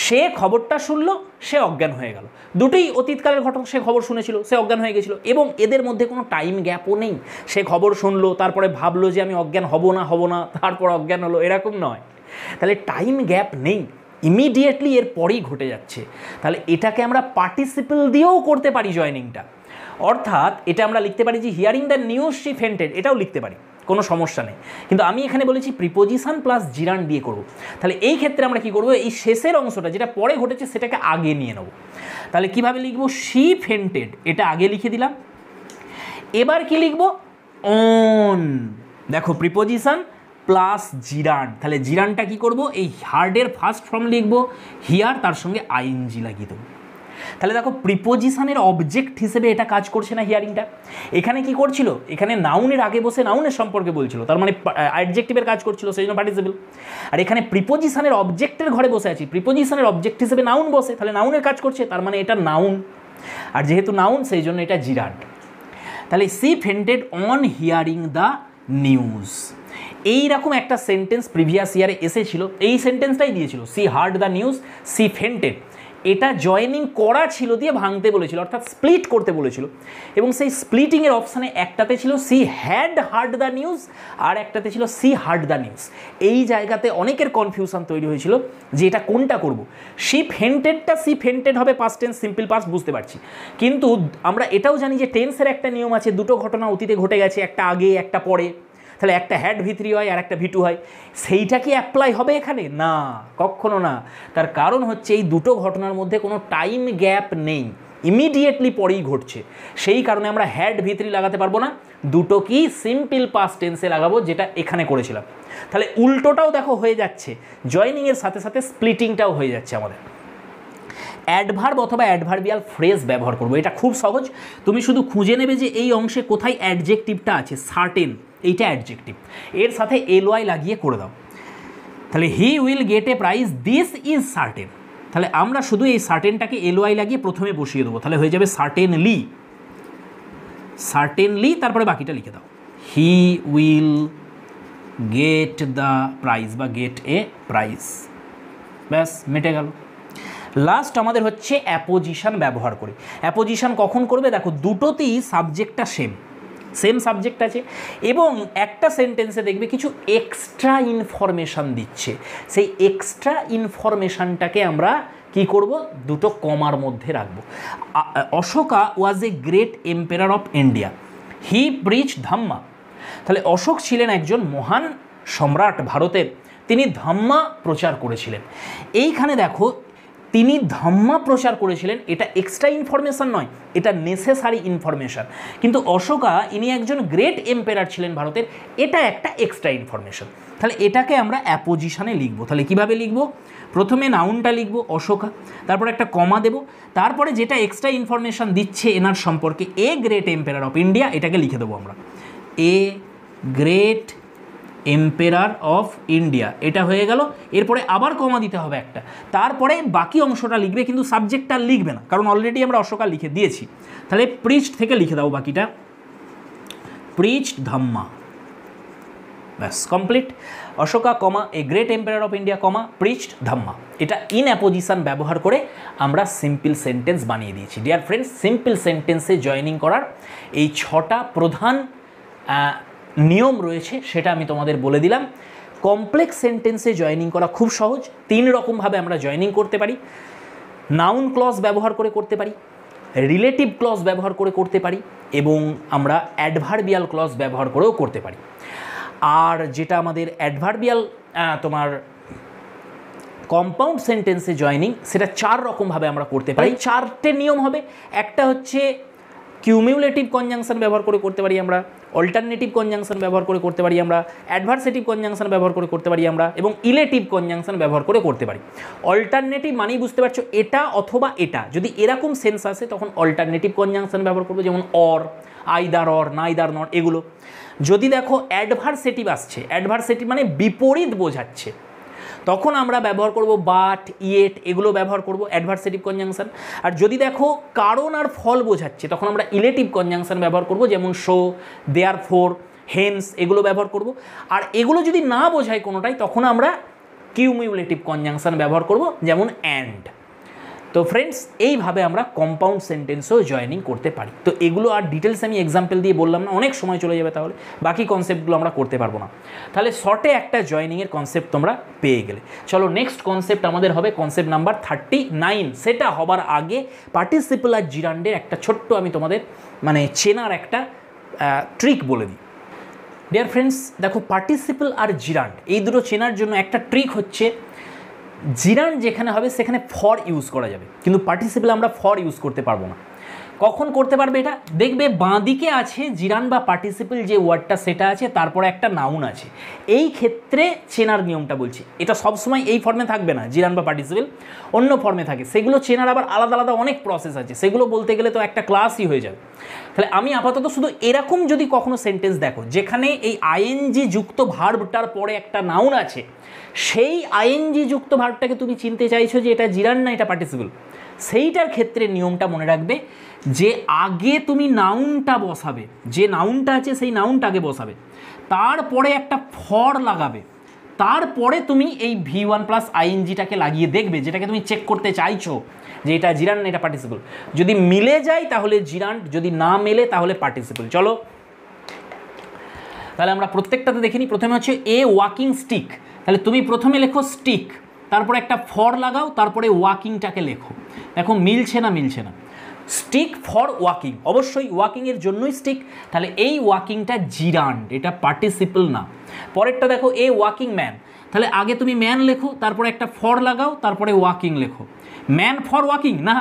সে খবরটা শুনলো, সে অজ্ঞান হয়ে গেল। দুটোই অতীতকালের ঘটনা, সে খবর শুনেছিল, সে অজ্ঞান হয়ে গেছিল, এবং এদের মধ্যে কোনো টাইম গ্যাপও নেই। সে খবর শুনলো, তারপরে ভাবলো যে আমি অজ্ঞান হব না, তারপর অজ্ঞান হলো, এরকম নয়। তাহলে টাইম গ্যাপ নেই, ইমিডিয়েটলি এর পরেই ঘটে যাচ্ছে। তাহলে এটাকে আমরা পার্টিসিপল দিয়েও করতে পারি জয়েনিংটা, অর্থাৎ এটা আমরা লিখতে পারি যে হিয়ারিং দ্য নিউজ শি ফেন্টেড, এটাও লিখতে পারি, কোনো সমস্যা নেই। কিন্তু আমি এখানে বলেছি প্রিপোজিশন প্লাস জিরান্ট দিয়ে করব। তাহলে এই ক্ষেত্রে আমরা কি করব, এই শেষের অংশটা যেটা পরে ঘটেছে সেটাকে আগে নিয়ে নেব। তাহলে কিভাবে লিখব, শি ফেন্টেড, এটা আগে লিখে দিলাম। এবার কি লিখব, অন, দেখো প্রিপোজিশন প্লাস জিরান্ট, তাহলে জিরান্টটা কি করব, এই হার্ডের ফার্স্ট ফর্ম লিখব, হিয়ার, তার সঙ্গে আইএনজি লাগিয়ে দেবো। তাহলে দেখো প্রিপোজিশনের অবজেক্ট হিসেবে এটা কাজ করছে না হিয়ারিংটা। এখানে কি করছিল, এখানে নাউনের আগে বসে নাউনের সম্পর্কে বলছিল, তার মানে অ্যাডজেক্টিভের কাজ করছিল, সেই জন্য পার্টিসিপল। আর এখানে প্রিপোজিশনের অবজেক্টের ঘরে বসে আছি, প্রিপোজিশনের অবজেক্ট হিসেবে নাউন বসে, তাহলে নাউনের কাজ করছে, তার মানে এটা নাউন, আর যেহেতু নাউন সেই জন্য এটা জিরান্ট। তাহলে she fainted on hearing the news, এইরকম একটা সেন্টেন্স প্রিভিয়াস ইয়ারে এসেছিল, এই সেন্টেন্সটাই দিয়েছিল, she heard the news, she fainted. এটা জয়েনিং করা ছিল দিয়ে ভাঙতে বলেছিল, অর্থাৎ স্প্লিট করতে বলেছিল, এবং সেই স্প্লিটিংয়ের অপশানে একটাতে ছিল she had heard the news আর একটাতে ছিল সি হার্ড দ্য নিউজ। এই জায়গাতে অনেকের কনফিউশন তৈরি হয়েছিল যে এটা কোনটা করব। সি ফেন্টেডটা সি ফেন্টেড হবে পাস্ট টেন্স সিম্পল পাস্ট, বুঝতে পারছি, কিন্তু আমরা এটাও জানি যে টেন্সের একটা নিয়ম আছে, দুটো ঘটনা অতীতে ঘটে গেছে, একটা আগে একটা পরে, তাহলে একটা হ্যাড V3 হয় আর একটা V2 হয়, সেইটা কি অ্যাপ্লাই হবে এখানে? না, কখনো না। তার কারণ হচ্ছে এই দুটো ঘটনার মধ্যে কোনো টাইম গ্যাপ নেই, ইমিডিয়েটলি পরেই ঘটছে, সেই কারণে আমরা হ্যাড V3 লাগাতে পারবো না, দুটো কি সিম্পল পাস্ট টেন্সে লাগাবো, যেটা এখানে করেছিলাম। তাহলে উল্টোটাও দেখো হয়ে যাচ্ছে, জয়নিংয়ের সাথে সাথে স্প্লিটিংটাও হয়ে যাচ্ছে আমাদের। অ্যাডভার্ব অথবা অ্যাডভার্বিয়াল ফ্রেজ ব্যবহার করবো, এটা খুব সহজ। তুমি শুধু খুঁজে নেবে যে এই অংশে কোথায় অ্যাডজেক্টিভটা আছে, সার্টেন, এইটা অ্যাডজেক্টিভ, এর সাথে ly লাগিয়ে করে দাও। তাহলে he will get a prize, this is certain. তাহলে আমরা শুধু এই সার্টেনটাকে ly লাগিয়ে প্রথমে বসিয়ে দেবো, তাহলে হয়ে যাবে সার্টেনলি, সার্টেনলি, তারপরে বাকিটা লিখে দাও, he will get the prize বা গেট এ প্রাইজ, ব্যাস মিটে গেল। লাস্ট আমাদের হচ্ছে অ্যাপোজিশন ব্যবহার করে। অ্যাপোজিশন কখন করবে? দেখো দুটোতেই সাবজেক্টটা সেম সাবজেক্ট আছে এবং একটা সেন্টেন্সে দেখবে কিছু এক্সট্রা ইনফরমেশান দিচ্ছে, সেই এক্সট্রা ইনফরমেশানটাকে আমরা কি করব? দুটো কমার মধ্যে রাখবো। Ashoka was a great emperor of India, he preach Dhamma. তাহলে অশোক ছিলেন একজন মহান সম্রাট ভারতের, তিনি ধম্মা প্রচার করেছিলেন। এইখানে দেখো তিনি ধম্মা প্রচার করেছিলেন, এটা এক্সট্রা ইনফরমেশান নয়, এটা নেসেসারি ইনফরমেশান। কিন্তু অশোকা ইনি একজন গ্রেট এম্পেরার ছিলেন ভারতের, এটা একটা এক্সট্রা ইনফরমেশান। তাহলে এটাকে আমরা অ্যাপোজিশনে লিখবো। তাহলে কিভাবে লিখবো? প্রথমে নাউনটা লিখবো অশোকা, তারপর একটা কমা দেব, তারপরে যেটা এক্সট্রা ইনফরমেশান দিচ্ছে এনার সম্পর্কে, এ গ্রেট এম্পেরার অফ ইন্ডিয়া, এটাকে লিখে দেবো আমরা এ গ্রেট এম্পেরার অফ ইন্ডিয়া, এটা হয়ে গেল। এরপরে আবার কমা দিতে হবে একটা, তারপরে বাকি অংশটা লিখবে, কিন্তু সাবজেক্টটা লিখবে না, কারণ অলরেডি আমরা অশোকা লিখে দিয়েছি। তাহলে প্রিচড থেকে লিখে দাও বাকিটা, প্রিচড ধম্মা, ব্যাস complete. Ashoka comma a great emperor of India comma preached Dhamma, এটা ইন অ্যাপোজিশন ব্যবহার করে আমরা সিম্পল সেন্টেন্স বানিয়ে দিয়েছি। ডিয়ার ফ্রেন্ডস, সিম্পল সেন্টেন্সে জয়েনিং করার এই 6টা প্রধান নিয়ম রয়েছে, সেটা আমি তোমাদের বলে দিলাম। কমপ্লেক্স সেন্টেন্সে জয়েনিং করা খুব সহজ, 3 রকমভাবে আমরা জয়েনিং করতে পারি। নাউন ক্লজ ব্যবহার করে করতে পারি, রিলেটিভ ক্লজ ব্যবহার করে করতে পারি, এবং আমরা অ্যাডভার্বিয়াল ক্লজ ব্যবহার করেও করতে পারি। আর যেটা আমাদের অ্যাডভার্বিয়াল তোমার কম্পাউন্ড সেন্টেন্সে জয়েনিং, সেটা 4 রকমভাবে আমরা করতে পারি। 4টে নিয়ম হবে। একটা হচ্ছে কিউমিউলেটিভ কনজাংশন ব্যবহার করে করতে পারি আমরা, অল্টারনেটিভ কনজাংশন ব্যবহার করে করতে পারি আমরা, অ্যাডভার্সেটিভ কনজাংশন ব্যবহার করে করতে পারি আমরা, এবং ইলেটিভ কনজাংশন ব্যবহার করে করতে পারি। অল্টারনেটিভ মানেই বুঝতে পারছো এটা অথবা এটা, যদি এরকম সেন্স আসে তখন অল্টারনেটিভ কনজাংশন ব্যবহার করবো, যেমন or, either or, neither not, এগুলো। যদি দেখো অ্যাডভার্সেটিভ আসছে, অ্যাডভার্সেটিভ মানে বিপরীত বোঝাচ্ছে, তখন আমরা ব্যবহার করব বাট, ইয়েট, এগুলো ব্যবহার করব অ্যাডভার্সেটিভ কনজাংশন। আর যদি দেখো কারণ আর ফল বোঝাচ্ছে, তখন আমরা ইলেটিভ কনজাংশন ব্যবহার করব, যেমন শো, দেয়ার ফোর, হেন্স, এগুলো ব্যবহার করব। আর এগুলো যদি না বোঝায় কোনোটাই, তখন আমরা কিউমিউলেটিভ কনজাংশন ব্যবহার করব, যেমন অ্যান্ড। তো ফ্রেন্ডস, এইভাবে আমরা কম্পাউন্ড সেন্টেন্সও জয়েনিং করতে পারি। তো এগুলো আর ডিটেলস আমি এক্সাম্পল দিয়ে বললাম না, অনেক সময় চলে যাবে, তাহলে বাকি কনসেপ্টগুলো আমরা করতে পারবো না। তাহলে শর্টে একটা জয়েনিংয়ের কনসেপ্ট তোমরা পেয়ে গেলে। চলো নেক্সট কনসেপ্ট আমাদের হবে কনসেপ্ট নাম্বার 39। সেটা হবার আগে পার্টিসিপল আর জিরান্ডের একটা ছোট্ট আমি তোমাদের চেনার একটা ট্রিক বলে দিই। ডিয়ার ফ্রেন্ডস, দেখো পার্টিসিপল আর জিরান্ড এই দুটো চেনার জন্য একটা ট্রিক হচ্ছে, জিরান্ড যেখানে হবে সেখানে ফর ইউজ করা যাবে, কিন্তু পার্টিসিপল আমরা ফর ইউজ করতে পারবো না। কখন করতে পারবে এটা? দেখবে বাঁ দিকে আছে জিরান্ড বা পার্টিসিপল যে ওয়ার্ডটা সেটা আছে, তারপরে একটা নাউন আছে। এই ক্ষেত্রে চেনার নিয়মটা বলছি, এটা সবসময় এই ফর্মে থাকবে না, জিরান্ড বা পার্টিসিপল অন্য ফর্মে থাকে, সেগুলো চেনার আবার আলাদা আলাদা অনেক প্রসেস আছে, সেগুলো বলতে গেলে তো একটা ক্লাসই হয়ে যাবে। তাহলে আমি আপাতত শুধু এরকম যদি কখনো সেন্টেন্স দেখো যেখানে এই আইএনজি যুক্ত ভার্বটার পরে একটা নাউন আছে, সেই আইএনজি যুক্ত ভার্বটাকে তুমি চিনতে চাইছো যে এটা জিরান্ড না এটা পার্টিসিপল, সেইটার ক্ষেত্রে নিয়মটা মনে রাখবে যে আগে তুমি নাউনটা বসাবে, যে নাউনটা আছে সেই নাউনটা আগে বসাবে, তারপরে একটা ফর লাগাবে, তারপরে তুমি এই V1 প্লাস আইএনজিটাকে লাগিয়ে দেখবে, যেটাকে তুমি চেক করতে চাইছো যে এটা জিরান্ড এটা পার্টিসিপল। যদি মিলে যায় তাহলে জিরান্ড, যদি না মেলে তাহলে পার্টিসিপল। চলো তাহলে আমরা প্রত্যেকটাতে দেখে নিই। প্রথমে হচ্ছে এ ওয়াকিং স্টিক, তাহলে তুমি প্রথমে লেখো স্টিক, তারপরে একটা ফর লাগাও, তারপরে ওয়াকিংটাকে লেখো। দেখো মিলছে না, মিলছে না। স্টিক ফর ওয়াকিং, অবশ্যই ওয়াকিংয়ের জন্যই স্টিক, তাহলে এই ওয়াকিংটা জিরান্ড, এটা পার্টিসিপল না। পরেরটা দেখো এ ওয়াকিং ম্যান, তাহলে আগে তুমি ম্যান লেখো, তারপরে একটা ফর লাগাও, তারপরে ওয়াকিং লেখো। ম্যান ফর ওয়াকিং না,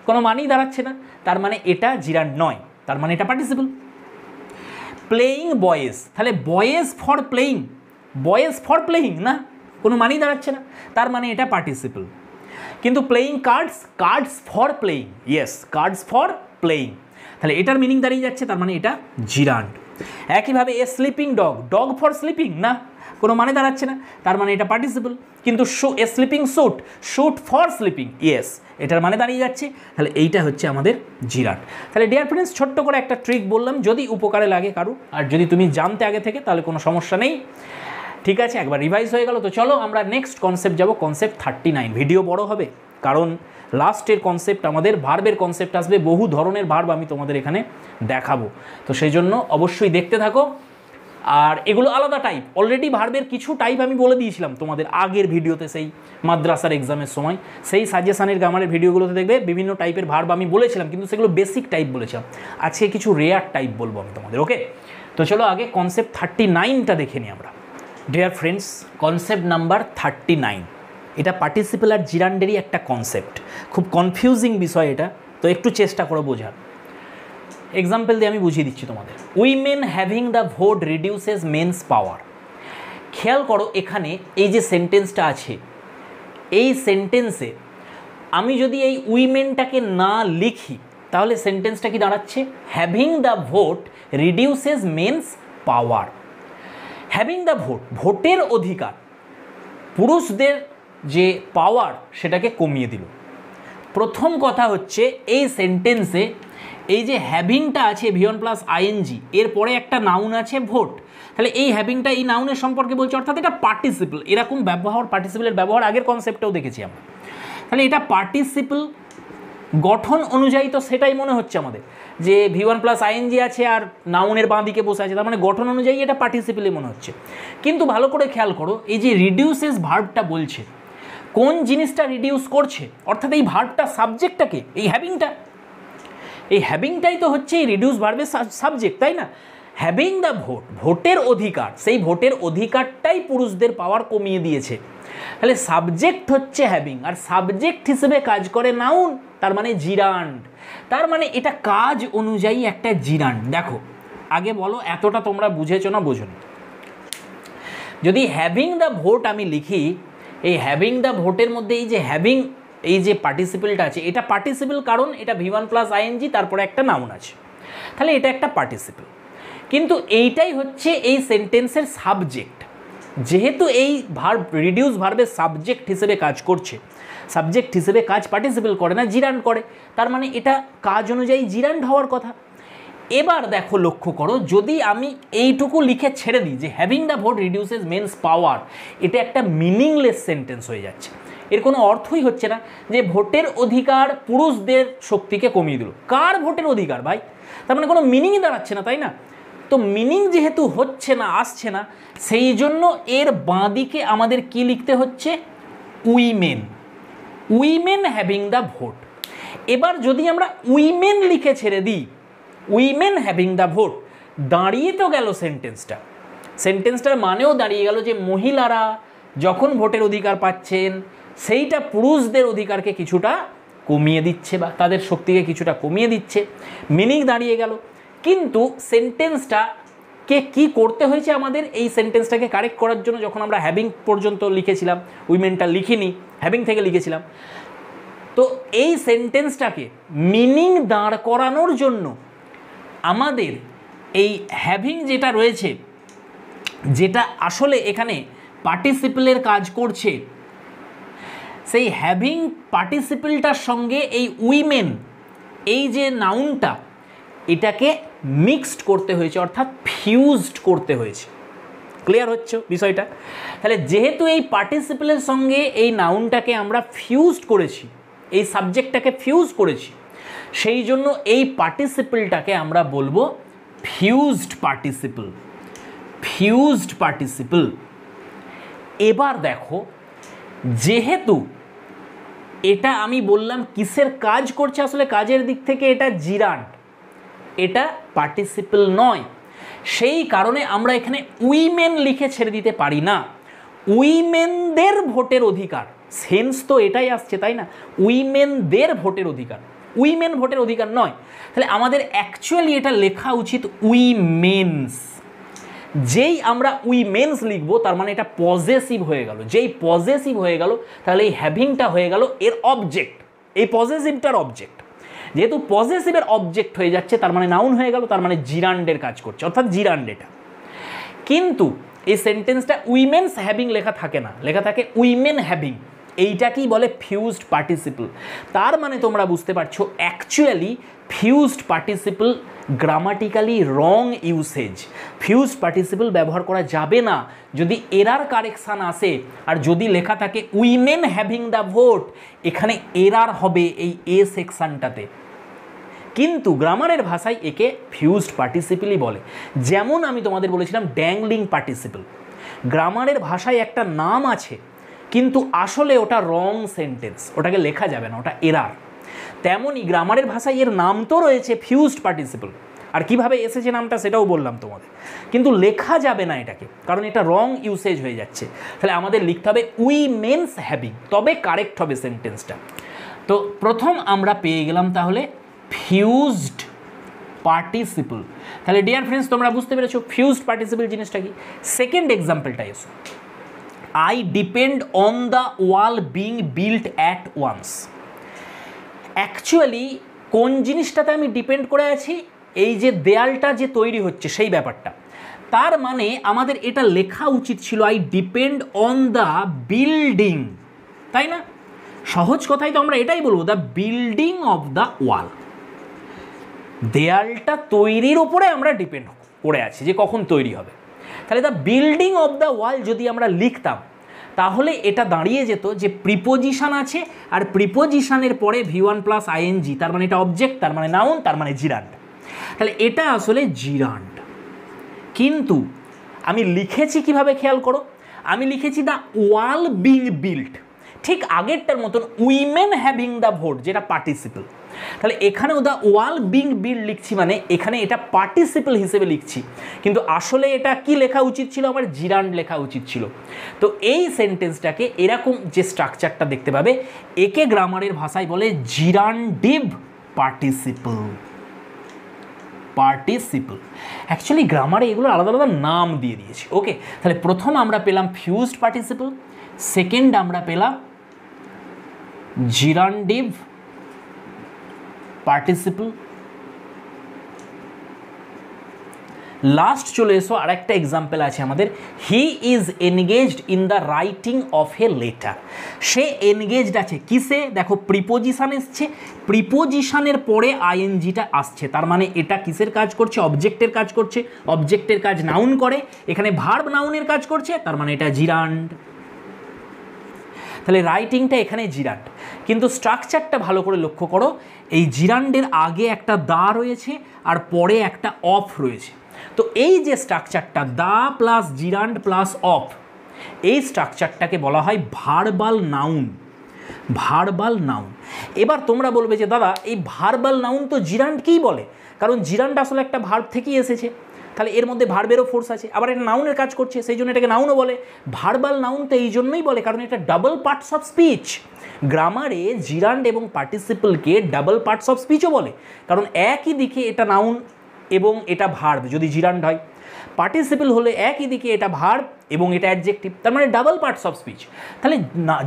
কোনো মানেই দাঁড়াচ্ছে না, তার মানে এটা জিরান্ড নয়, তার মানে এটা পার্টিসিপল। প্লেয়িং বয়েজ, তাহলে boys for playing, boys for playing না, কোনো মানেই দাঁড়াচ্ছে না, তার মানে এটা পার্টিসিপল। কিন্তু playing cards, cards for playing, yes cards for playing, তাহলে এটার মিনিং দাঁড়িয়ে যাচ্ছে, তার মানে এটা জিরান্ড। একইভাবে a sleeping dog, dog for sleeping না, কোনো মানে দাঁড়াচ্ছে না, তার মানে এটা পার্টিসিপল। কিন্তু a sleeping suit, suit for sleeping, yes এটার মানে দাঁড়িয়ে যাচ্ছে, তাহলে এইটা হচ্ছে আমাদের জিরান্ড। তাহলে ডিয়ার ফ্রেন্ডস, ছোট্ট করে একটা ট্রিক বললাম, যদি উপকারে লাগে কারো, আর যদি তুমি জানতে আগে থেকে তাহলে কোনো সমস্যা নেই। ঠিক আছে, একবার রিভাইজ হয়ে গেল। তো চলো আমরা নেক্সট কনসেপ্ট যাব, কনসেপ্ট 39। ভিডিও বড় হবে কারণ লাস্টের কনসেপ্ট আমাদের ভার্বের কনসেপ্ট আসবে, বহু ধরনের ভার্ব আমি তোমাদের এখানে দেখাবো, তো সেই জন্য অবশ্যই দেখতে থাকো। আর এগুলো আলাদা টাইপ, অলরেডি ভার্বের কিছু টাইপ আমি বলে দিয়েছিলাম তোমাদের আগের ভিডিওতে, সেই মাদ্রাসার এক্সামের সময়, সেই সাজেশানের গ্রামারের ভিডিওগুলোতে দেখবে বিভিন্ন টাইপের ভার্ব আমি বলেছিলাম, কিন্তু সেগুলো বেসিক টাইপ বলেছিলাম। আজকে কিছু রেয়ার টাইপ বলবো আমি তোমাদের, ওকে? তো চলো আগে কনসেপ্ট 39টা দেখে নিই আমরা। ডিয়ার ফ্রেন্ডস, কনসেপ্ট নাম্বার 39, এটা পার্টিসিপল আর জিরান্ডেরই একটা কনসেপ্ট, খুব কনফিউজিং বিষয় এটা, তো একটু চেষ্টা করো বোঝার। এক্সাম্পল দিয়ে আমি বুঝিয়ে দিচ্ছি তোমাদের। Women having the vote reduces men's power. খেয়াল করো এখানে এই যে সেন্টেন্সটা আছে, এই সেন্টেন্সে আমি যদি এই উইমেনটাকে না লিখি তাহলে সেন্টেন্সটা কি দাঁড়াচ্ছে? Having the vote reduces men's power. Having the vote, ভোটের অধিকার, পুরুষদের যে পাওয়ার সেটাকে কমিয়ে দিল। প্রথম কথা হচ্ছে এই সেন্টেন্সে এই যে হ্যাভিংটা আছে V1 প্লাস আইএনজি, এরপরে একটা নাউন আছে ভোট, তাহলে এই হ্যাভিংটা এই নাউনের সম্পর্কে বলছে, অর্থাৎ এটা পার্টিসিপল। এরকম ব্যবহার, পার্টিসিপলের ব্যবহার আগের কনসেপ্টেও দেখেছি আমরা, তাহলে এটা পার্টিসিপল। গঠন অনুযায়ী তো সেটাই মনে হচ্ছে আমাদের, যে V1 প্লাস আইএনজি আছে আর নাউনের বাঁ দিকে বসে আছে, তার মানে গঠন অনুযায়ী এটা পার্টিসিপলই মনে হচ্ছে। কিন্তু ভালো করে খেয়াল করো, এই যে রিডিউসেস ভার্বটা বলছে, কোন জিনিসটা রিডিউস করছে? অর্থাৎ এই ভার্বটা সাবজেক্টটাকে, এই হ্যাভিংটা, এই হ্যাভিংটাই তো হচ্ছে এই রিডিউস ভার্বের সাবজেক্ট, তাই না? হ্যাভিং দ্য ভোট, ভোটের অধিকার, সেই ভোটের অধিকারটাই পুরুষদের পাওয়ার কমিয়ে দিয়েছে। তাহলে সাবজেক্ট হচ্ছে হ্যাভিং, আর সাবজেক্ট হিসেবে কাজ করে নাউন, তার মানে জিরান্ড, তার মানে এটা কাজ অনুযায়ী একটা জিরান্ড। দেখো আগে বলো এতটা তোমরা বুঝেছো না বোঝো না? যদি হ্যাভিং দ্য ভোট আমি লিখি, এই হ্যাভিং দ্য ভোটের মধ্যে এই যে হ্যাভিং, এই যে পার্টিসিপলটা আছে, এটা পার্টিসিপল কারণ এটা V1 প্লাস আইএনজি, তারপরে একটা নাউন আছে, তাহলে এটা একটা পার্টিসিপল। কিন্তু এইটাই হচ্ছে এই সেন্টেন্সের সাবজেক্ট। যেহেতু এই ভার্ব রিডিউস ভার্বের সাবজেক্ট হিসেবে কাজ করছে, সাবজেক্ট হিসেবে কাজ পার্টিসিপল করে না, জিরান্ড করে, তার মানে এটা কাজ অনুযায়ী জিরান্ড হওয়ার কথা। এবার দেখো লক্ষ্য করো, যদি আমি এইটুকু লিখে ছেড়ে দিই যে having the vote reduces men's power, এটা একটা মিনিংলেস সেন্টেন্স হয়ে যাচ্ছে, এর কোনো অর্থই হচ্ছে না। যে ভোটের অধিকার পুরুষদের শক্তিকে কমিয়ে দিল, কার ভোটের অধিকার ভাই? তার মানে কোনো মিনিংই দাঁড়াচ্ছে না, তাই না? তো মিনিং যেহেতু হচ্ছে না, আসছে না, সেই জন্য এর বাঁদিকে আমাদের কি লিখতে হচ্ছে? Women, women having the vote. এবার যদি আমরা উইমেন লিখে ছেড়ে দিই, উইমেন হ্যাভিং দ্য ভোট, দাঁড়িয়ে তো গেল সেন্টেন্সটা, সেন্টেন্সটার মানেও দাঁড়িয়ে গেল যে মহিলারা যখন ভোটের অধিকার পাচ্ছেন, সেইটা পুরুষদের অধিকারকে কিছুটা কমিয়ে দিচ্ছে, বা তাদের শক্তিকে কিছুটা কমিয়ে দিচ্ছে, মিনিং দাঁড়িয়ে গেল। কিন্তু সেন্টেন্সটাকে কি করতে হয়েছে আমাদের? এই সেন্টেন্সটাকে কারেক্ট করার জন্য যখন আমরা হ্যাভিং পর্যন্ত লিখেছিলাম, উইমেনটা লিখিনি, হ্যাভিং থেকে লিখেছিলাম, তো এই সেন্টেন্সটাকে মিনিং দাঁড় করানোর জন্য আমাদের এই হ্যাভিং যেটা রয়েছে, যেটা আসলে এখানে পার্টিসিপলের কাজ করছে, সেই হ্যাভিং পার্টিসিপলটার সঙ্গে এই উইমেন, এই যে নাউনটা, এটাকে মিক্সড করতে হয়েছে, অর্থাৎ ফিউজড করতে হয়েছে। ক্লিয়ার হচ্ছে বিষয়টা? তাহলে যেহেতু এই পার্টিসিপেলের সঙ্গে এই নাউনটাকে আমরা ফিউজড করেছি, এই সাবজেক্টটাকে ফিউজ করেছি, সেই জন্য এই পার্টিসিপেলটাকে আমরা বলবো ফিউজড পার্টিসিপল। Fused participle. এবার দেখো, যেহেতু এটা আমি বললাম কিসের কাজ করছে, আসলে কাজের দিক থেকে এটা জিরান্ড, এটা পার্টিসিপল নয়, সেই কারণে আমরা এখানে উইমেন লিখে ছেড়ে দিতে পারি না। উইমেনদের ভোটের অধিকার, সেন্স তো এটাই আসছে তাই না, উইমেনদের ভোটের অধিকার, উইমেন ভোটের অধিকার নয়। তাহলে আমাদের অ্যাকচুয়ালি এটা লেখা উচিত উইমেন্স। যেই আমরা উইমেন্স লিখবো তার মানে এটা পজেসিভ হয়ে গেল, যেই পজেসিভ হয়ে গেল তাহলে এই হ্যাভিংটা হয়ে গেল এর অবজেক্ট, এই পজেসিভটার অবজেক্ট। যেহেতু পজেসিভের অবজেক্ট হয়ে যাচ্ছে তার মানে নাউন হয়ে গেল, তার মানে জিরান্ডের কাজ করছে, অর্থাৎ জিরান্ড এটা। কিন্তু এই সেন্টেন্সটা উইমেন্স হ্যাভিং লেখা থাকে না, লেখা থাকে উইমেন হ্যাভিং। এইটাকেই বলে ফিউজড পার্টিসিপল। তার মানে তোমরা বুঝতে পারছো অ্যাকচুয়ালি ফিউজড পার্টিসিপল গ্রামাটিক্যালি রং ইউসেজ। ফিউজড পার্টিসিপল ব্যবহার করা যাবে না যদি এরার কারেকশান আসে, আর যদি লেখা থাকে উইমেন হ্যাভিং দ্য ভোট, এখানে এরার হবে এই এ সেকশনটাতে। কিন্তু গ্রামারের ভাষায় একে ফিউজড পার্টিসিপলই বলে। যেমন আমি তোমাদের বলেছিলাম ড্যাংলিং পার্টিসিপল, গ্রামারের ভাষায় একটা নাম আছে কিন্তু আসলে ওটা রং সেন্টেন্স, ওটাকে লেখা যাবে না, ওটা এরার। তেমনই গ্রামারের ভাষায় এর নাম তো রয়েছে ফিউজড পার্টিসিপল, আর কিভাবে এসেছে নামটা সেটাও বললাম তোমাদের, কিন্তু লেখা যাবে না এটাকে, কারণ এটা রং ইউসেজ হয়ে যাচ্ছে। তাহলে আমাদের লিখতে হবে উইমেন্স হ্যাভিং, তবে কারেক্ট হবে সেন্টেন্সটা। তো প্রথম আমরা পেয়ে গেলাম তাহলে ফিউজড পার্টিসিপল। তাহলে ডিয়ার ফ্রেন্ডস তোমরা বুঝতে পেরেছো ফিউজড পার্টিসিপল জিনিসটা কি। সেকেন্ড এক্সাম্পলটা এসো, I depend on the wall being built at once. Actually কোন জিনিসটাতে আমি ডিপেন্ড করে আছি, এই যে দেয়ালটা যে তৈরি হচ্ছে সেই ব্যাপারটা। তার মানে আমাদের এটা লেখা উচিত ছিল I depend on the building, তাই না? সহজ কথাই তো আমরা এটাই বলবো, দ্য বিল্ডিং অফ দ্য ওয়াল। দেয়ালটা তৈরির ওপরে আমরা ডিপেন্ড করে আছি যে কখন তৈরি হবে। তাহলে দ্য বিল্ডিং অফ দ্য ওয়াল যদি আমরা লিখতাম তাহলে এটা দাঁড়িয়ে যেত যে প্রিপোজিশন আছে, আর প্রিপোজিশনের পরে V1 প্লাস আইএনজি, তার মানে এটা অবজেক্ট, তার মানে নাউন, তার মানে জিরান্ড। তাহলে এটা আসলে জিরান্ড। কিন্তু আমি লিখেছি কিভাবে খেয়াল করো, আমি লিখেছি দ্য ওয়াল বিং বিল্ট, ঠিক আগেরটার মতন উইমেন হ্যাভিং দ্য ভোট, যেটা পার্টিসিপল। তাহলে এখানেও দ্য ওয়াল বিং বিল্ড লিখছি, মানে এখানে এটা পার্টিসিপল হিসেবে লিখছি, কিন্তু আসলে এটা কি লেখা উচিত ছিল, আমার জিরান্ড লেখা উচিত ছিল। তো এই সেন্টেন্সটাকে এরকম যে স্ট্রাকচারটা দেখতে পাবে, একে গ্রামারের ভাষায় বলে জিরান্ডিভ পার্টিসিপল। পার্টিসিপল অ্যাকচুয়ালি গ্রামারে এগুলো আলাদা আলাদা নাম দিয়ে দিয়েছি। ওকে, তাহলে প্রথম আমরা পেলাম ফিউজড পার্টিসিপল, সেকেন্ড আমরা পেলাম জিরান্ডিভ পার্টিসিপল। লাস্ট চলে এসো, আর একটা এক্সাম্পল আছে আমাদের, হি is engaged in the writing of a letter. Say engaged আছে কিসে, দেখো প্রিপোজিশন এসছে, প্রিপোজিশনের পরে আইএনজিটা আসছে, তার মানে এটা কিসের কাজ করছে, অবজেক্টের কাজ করছে, অবজেক্টের কাজ নাউন করে, এখানে ভার্ব নাউনের কাজ করছে, তার মানে এটা জিরান্ড। তাহলে রাইটিংটা এখানে জিরান্ড, কিন্তু স্ট্রাকচারটা ভালো করে লক্ষ্য করো, এই জিরান্ডের আগে একটা দা রয়েছে আর পরে একটা অফ রয়েছে। তো এই যে স্ট্রাকচারটা the plus gerund plus of, এই স্ট্রাকচারটাকে বলা হয় ভার্বাল নাউন। Verbal noun. এবার তোমরা বলবে যে দাদা এই ভার্বাল নাউন তো জিরান্ডকেই বলে, কারণ জিরান্ড আসলে একটা ভার্ব থেকেই এসেছে, তাহলে এর মধ্যে ভার্বেরও ফোর্স আছে, আবার এটা নাউনের কাজ করছে, সেই জন্য এটাকে নাউনও বলে। ভার্বাল নাউন তো এই জন্যই বলে কারণ এটা ডাবল পার্টস অফ স্পিচ। গ্রামারে জিরান্ড এবং পার্টিসিপলকে ডাবল পার্টস অফ স্পিচও বলে, কারণ একই দিকে এটা নাউন এবং এটা ভার্ব যদি জিরান্ড হয়, পার্টিসিপল হলে একই দিকে এটা ভার্ব এবং এটা অ্যাডজেক্টিভ, তার মানে ডাবল পার্টস অফ স্পিচ। তাহলে